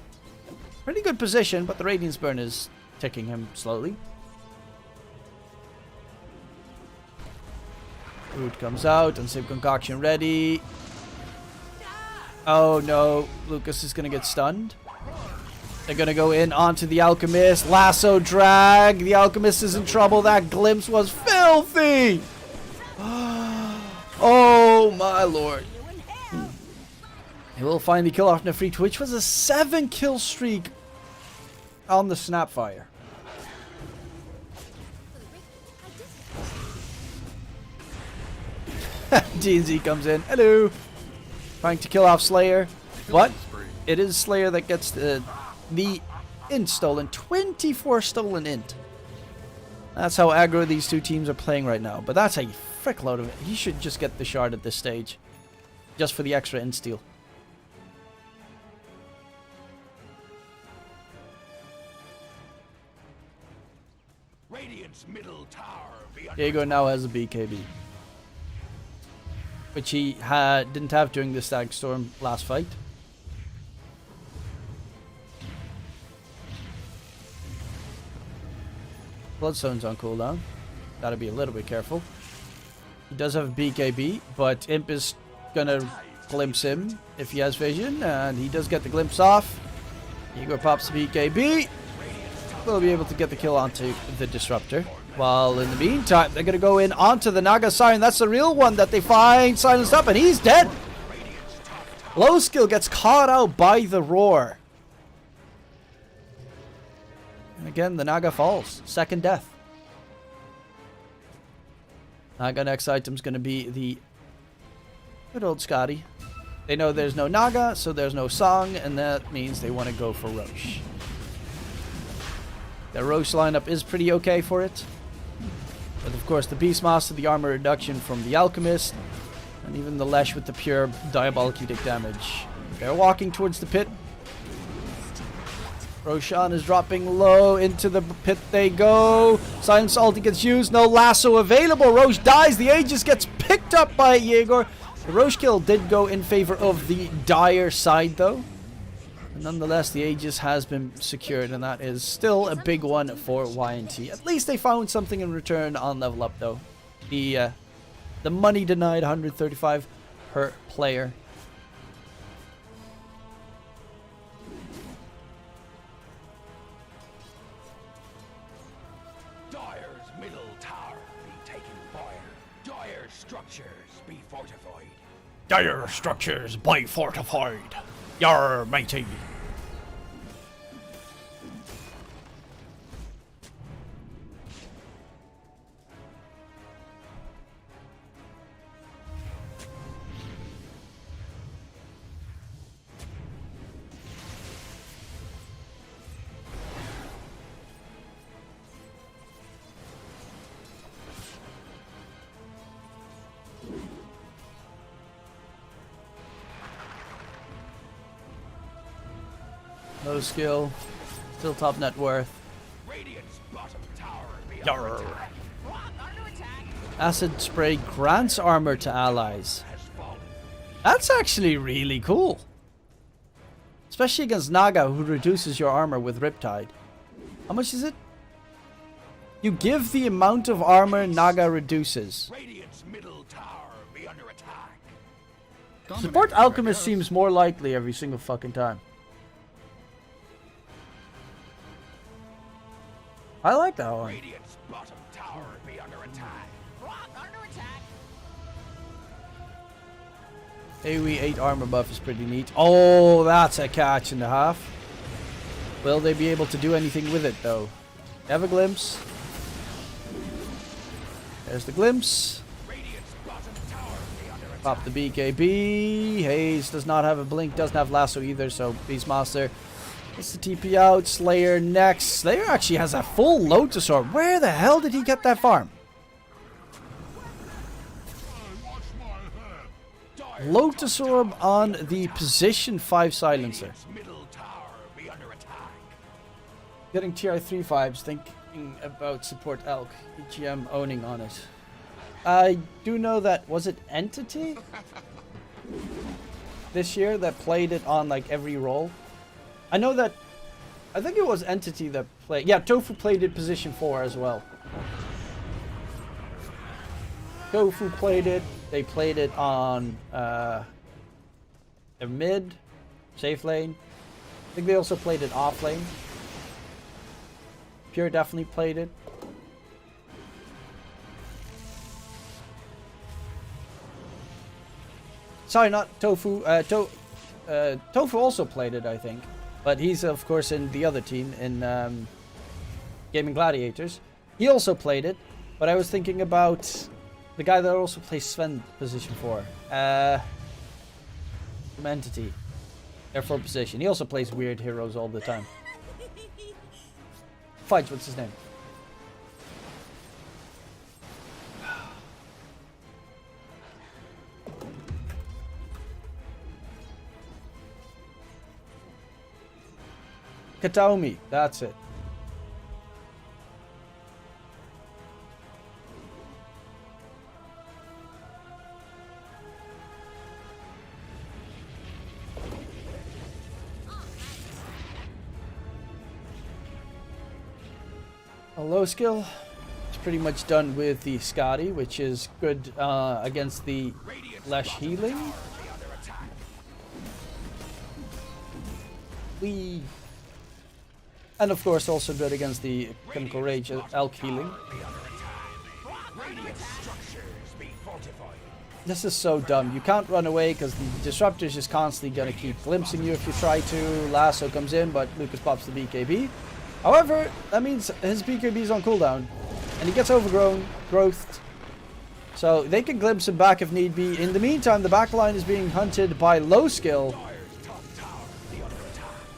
pretty good position, but the Radiance Burn is ticking him slowly. Root comes out, and Sip Concoction ready. Oh no, Lucas is going to get stunned. They're going to go in onto the Alchemist. Lasso drag. The Alchemist is in trouble. That glimpse was filthy. Oh my lord. He will finally kill off Nefrit, which was a 7-kill streak on the Snapfire. DNZ comes in. Hello. Trying to kill off Slayer. But it is Slayer that gets the int stolen. 24 stolen int. That's how aggro these two teams are playing right now. But that's a frick load of it. He should just get the shard at this stage. Just for the extra int steal. Radiant's middle tower be under Diego now has a BKB. Which he didn't have during the Stag Storm last fight. Bloodstone's on cooldown. Gotta be a little bit careful. He does have BKB, but Imp is gonna glimpse him if he has vision, and he does get the glimpse off. Igor pops the BKB. We'll be able to get the kill onto the Disruptor. While in the meantime, they're gonna go in onto the Naga Siren. That's the real one that they find silenced up, and he's dead! Low skill gets caught out by the roar. And again, the Naga falls. Second death. Naga next item's going to be the good old Scotty. They know there's no Naga, so there's no song, and that means they want to go for Roche. The Roche lineup is pretty okay for it. But of course, the Beastmaster, the armor reduction from the Alchemist, and even the Lesh with the pure Diabolic Edict damage. They're walking towards the pit. Roshan is dropping low. Into the pit they go. Silence ulti gets used. No lasso available. Roche dies. The Aegis gets picked up by Yegor. The Roche kill did go in favor of the Dire side, though. Nonetheless, the Aegis has been secured, and that is still a big one for YNT. At least they found something in return on level up, though. The money denied, 135 per player. Dire's middle tower be taken fire. Dire structures be fortified. Dire structures by fortified. Yar, matey. Low skill, still top net worth. Radiant's bottom tower be Yarr. under attack. Under attack. Acid spray grants armor to allies. Has fallen. That's actually really cool. Especially against Naga, who reduces your armor with Riptide. How much is it? You give the amount of armor Naga reduces. Radiant's middle tower be under attack. Support Alchemist seems more likely every single fucking time. I like that one. Radiant's bottom tower be under attack. Under attack. AoE 8 armor buff is pretty neat. Oh, that's a catch and a half. Will they be able to do anything with it, though? Have a glimpse. There's the glimpse. Radiant's bottom tower be under attack. Pop the BKB. Haze does not have a blink, doesn't have lasso either, so Beastmaster gets the TP out. Slayer next. Slayer actually has a full Lotus Orb. Where the hell did he get that farm? Lotus Orb on the position 5 silencer. Radiant's middle tower be under attack. Getting TR3 vibes, thinking about support elk, EGM owning on it. I do know that, was it Entity? This year that played it on like every role. I know that, I think it was Entity that played, yeah, Tofu played it position 4 as well. Tofu played it, they played it on their mid, safe lane. I think they also played it off lane. Pure definitely played it. Sorry, not Tofu. Tofu also played it, I think. But he's, of course, in the other team, in Gaming Gladiators. He also played it. But I was thinking about the guy that also plays Sven position 4. From Entity. Therefore position. He also plays weird heroes all the time. Fudge, what's his name? Kataomi, that's it. A low skill. It's pretty much done with the Scotty, which is good against the Lesh healing. And of course also good against the Chemical Rage Elk healing. This is so dumb. You can't run away because the Disruptor is just constantly going to keep glimpsing you if you try to. Lasso comes in, but Lucas pops the BKB. However, that means his BKB is on cooldown. And he gets overgrown, growthed. So they can glimpse him back if need be. In the meantime, the backline is being hunted by low skill.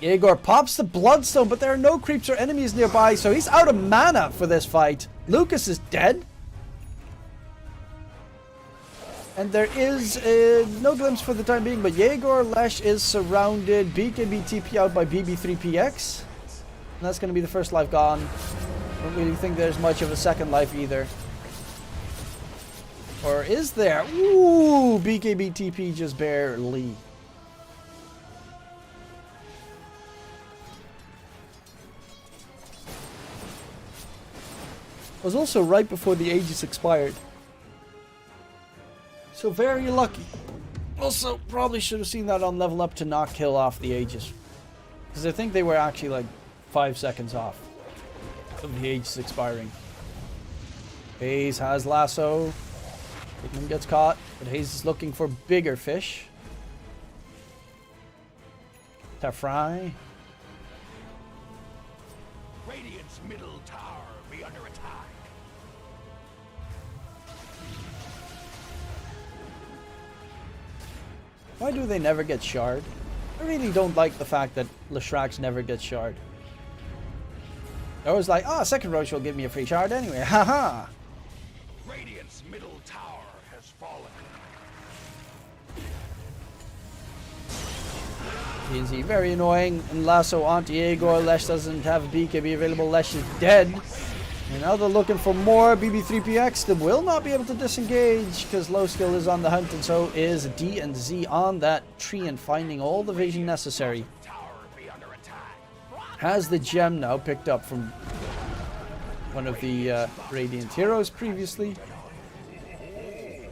Igor pops the Bloodstone, but there are no creeps or enemies nearby, so he's out of mana for this fight. Lucas is dead. And there is no glimpse for the time being, but Yegor Lesh is surrounded. BKB TP out by BB3PX. And that's going to be the first life gone. Don't really think there's much of a second life either. Or is there? Ooh, BKB TP just barely. Was also right before the Aegis expired. So very lucky. Also, probably should have seen that on level up to not kill off the Aegis. Because I think they were actually like 5 seconds off of the Aegis expiring. Hayes has lasso. Hickman gets caught, but Hayes is looking for bigger fish. Tafry. Radiant's middle tower be under attack. Why do they never get shard? I really don't like the fact that Leshrax never gets shard. I was like, oh, second roach will give me a free shard anyway. Haha. Radiant's middle tower has fallen. TNZ very annoying. And lasso on Diego. Lesh doesn't have a BKB available. Lesh is dead. And now they're looking for more BB3PX. They will not be able to disengage because low skill is on the hunt, and so is D and Z on that tree and finding all the vision necessary. Has the gem now picked up from one of the Radiant heroes previously.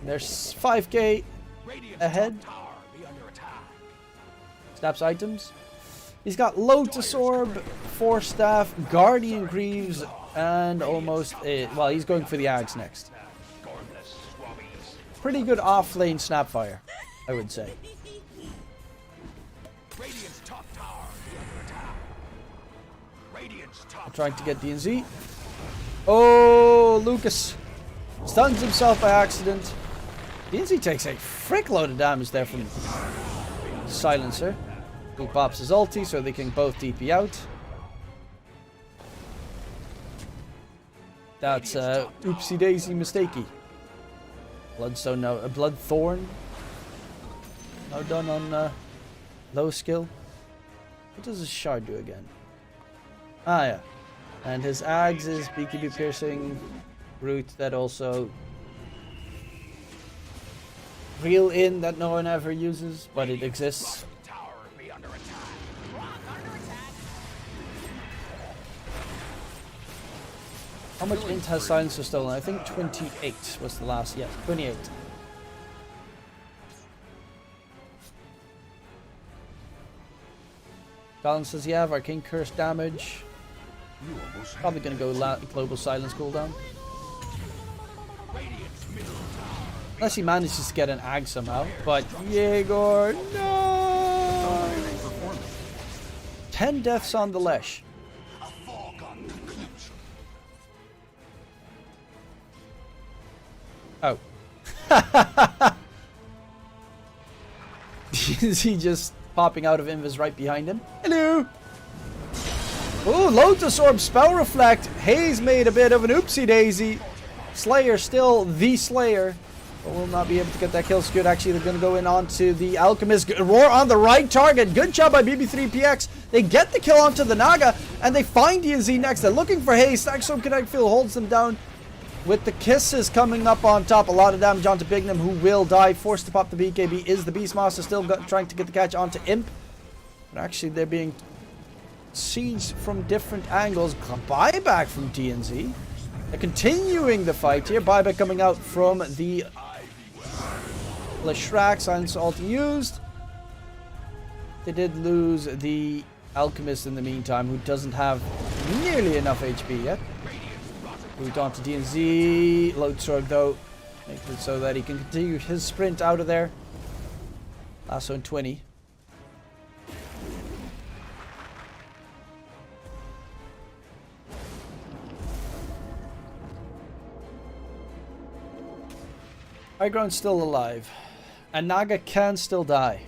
There's 5k ahead. Snaps items. He's got Lotus Orb, Force Staff, Guardian Greaves, and almost well, he's going for the Ags next. Pretty good off-lane Snapfire, I would say. Trying to get DNZ. Oh, Lucas stuns himself by accident. DNZ takes a frick load of damage there from Silencer. Who pops his ulti so they can both DP out. That's oopsie daisy mistakey. Bloodstone now, a Bloodthorn. Now done on low skill. What does his shard do again? Ah, yeah. And his Ags is BKB piercing root that also reel in that no one ever uses, but it exists. Tower be under attack. How much int has Silencer stolen? I think 28 was the last. Yes, 28. Colin says, yeah, Arcane Curse damage. You almost had Probably going to go Global Silence cooldown. Radiant's middle tower. Unless he manages to get an Ag somehow. But Jaeger, no! Dominating performance. 10 deaths on the Lesh. A foregone conclusion. Oh. Is he just popping out of Invis right behind him? Hello! Ooh, Lotus Orb Spell Reflect. Hayes made a bit of an oopsie daisy. Slayer still the Slayer. But will not be able to get that kill scoot. Actually, they're going to go in onto the Alchemist. Roar on the right target. Good job by BB3PX. They get the kill onto the Naga. And they find DNZ next. They're looking for Hayes. Stackstorm Connect Field holds them down. With the kisses coming up on top. A lot of damage onto Bignum, who will die. Forced to pop the BKB is the Beastmaster. Still trying to get the catch onto Imp. But actually, they're being sieged from different angles. Buyback from DNZ. They're continuing the fight here. Buyback coming out from the Leshrac. Silence ult used. They did lose the Alchemist in the meantime, who doesn't have nearly enough HP yet. Moved on to DNZ. Load stroke though. Makes it so that he can continue his sprint out of there. Lasso in 20. High ground's still alive. And Naga can still die.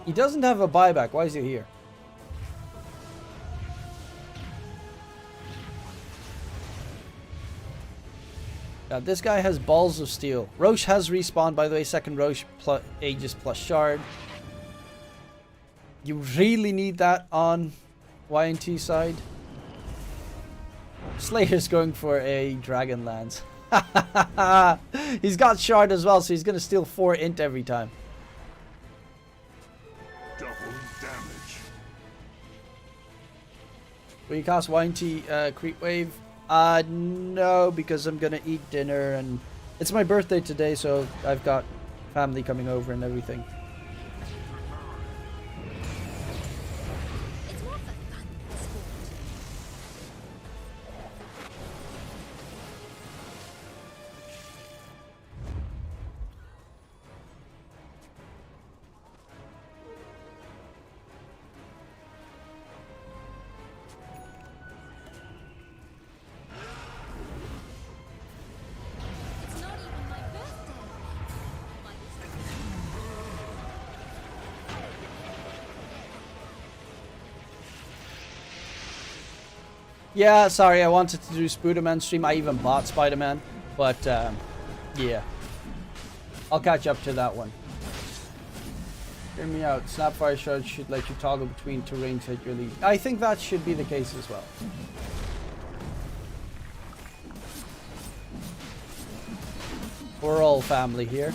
He doesn't have a buyback. Why is he here? Now, this guy has balls of steel. Roche has respawned, by the way. Second Roche plus Aegis plus Shard. You really need that on YNT side. Slayer's going for a Dragon Lance. He's got Shard as well, so he's going to steal 4 int every time. double damage. Will you cast YNT Creep Wave? No, because I'm going to eat dinner, and it's my birthday today, so I've got family coming over and everything. It's more for fun than sport. It's not even my birthday. Why is that? Yeah, sorry, I wanted to do Spider-Man stream. I even bought Spider-Man, but yeah. I'll catch up to that one. Hear me out. Snapfire Shard should let you toggle between terrains at your lead. I think that should be the case as well. We're all family here.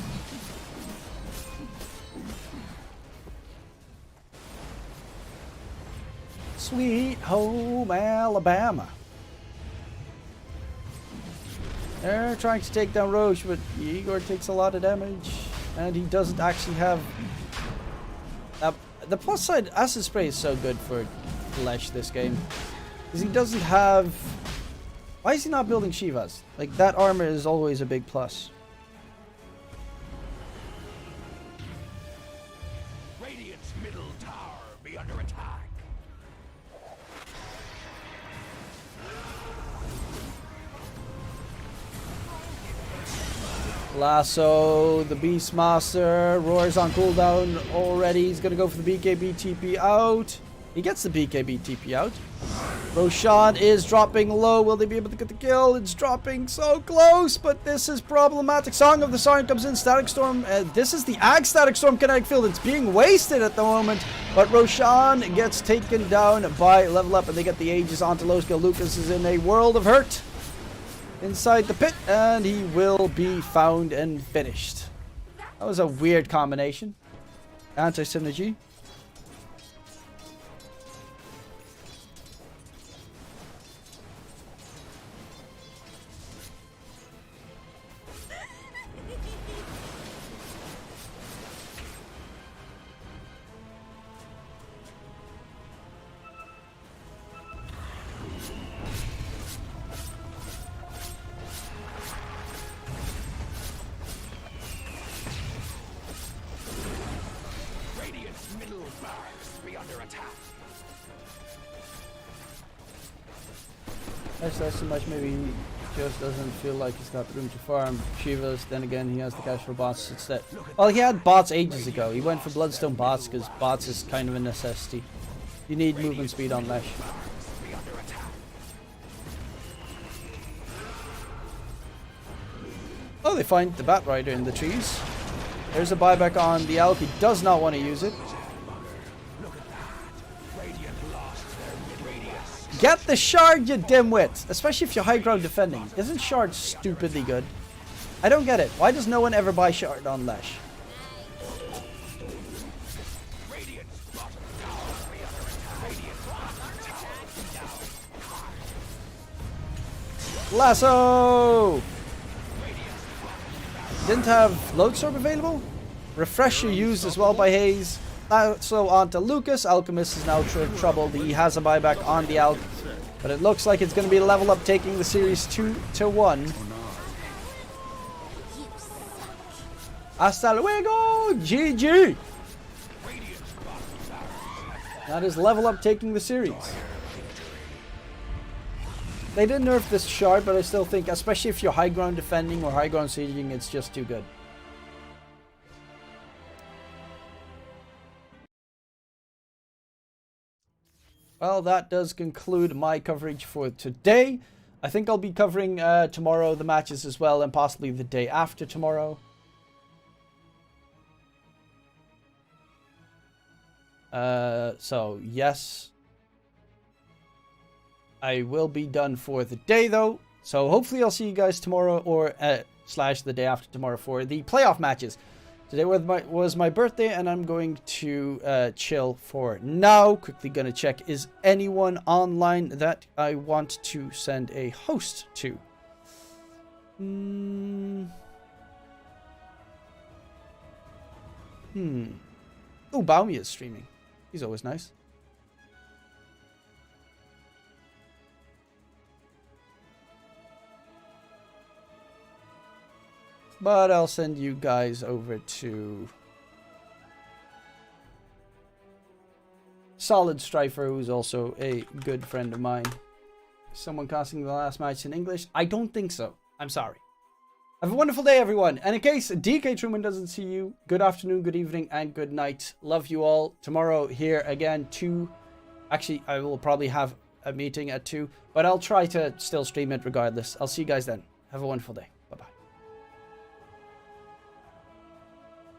Sweet home Alabama. They're trying to take down Roche, but Igor takes a lot of damage, and he doesn't actually have. The plus side, Acid Spray is so good for Lesh this game, because he doesn't have. Why is he not building Shivas? Like, that armor is always a big plus. Radiant's middle tower be under attack. Lasso, the Beastmaster, Roar's on cooldown already. He's gonna go for the BKB TP out. He gets the BKB TP out. Roshan is dropping low. Will they be able to get the kill? It's dropping so close, but this is problematic. Song of the Siren comes in. Static Storm. This is the Ag Static Storm kinetic field. It's being wasted at the moment, but Roshan gets taken down by Level Up, and they get the Aegis onto low skill. Lucas is in a world of hurt inside the pit, and he will be found and finished. That was a weird combination. Anti-synergy. That's too much. Maybe he just doesn't feel like he's got room to farm Shivas. Then again, he has the cash for bots instead. Well, he had bots ages ago. He went for Bloodstone bots because bots is kind of a necessity. You need movement speed on Lesh. Oh, they find the Bat Rider in the trees. There's a buyback on the Elk. He does not want to use it. Get the shard, you dimwit! Especially if you're high ground defending. Isn't shard stupidly good? I don't get it. Why does no one ever buy shard on Lesh? Lasso! Didn't have Lodestorm available? Refresher used as well by Hayes. So on to Lucas. Alchemist is now troubled. He has a buyback on the Alch, but it looks like it's going to be Level Up taking the series 2-1. Hasta luego, GG. That is Level Up taking the series. They did nerf this shard, but I still think, especially if you're high ground defending or high ground sieging, it's just too good. Well, that does conclude my coverage for today. I think I'll be covering tomorrow the matches as well, and possibly the day after tomorrow. So, yes. I will be done for the day, though. So, hopefully I'll see you guys tomorrow, or slash the day after tomorrow for the playoff matches. Today was my birthday, and I'm going to chill for now. Quickly gonna check, is anyone online that I want to send a host to? Oh, Baumi is streaming. He's always nice. But I'll send you guys over to Solid Strifer, who's also a good friend of mine. Someone casting the last match in English? I don't think so. I'm sorry. Have a wonderful day, everyone. And in case DK Truman doesn't see you, good afternoon, good evening, and good night. Love you all. Tomorrow here again, 2. Actually, I will probably have a meeting at 2, but I'll try to still stream it regardless. I'll see you guys then. Have a wonderful day.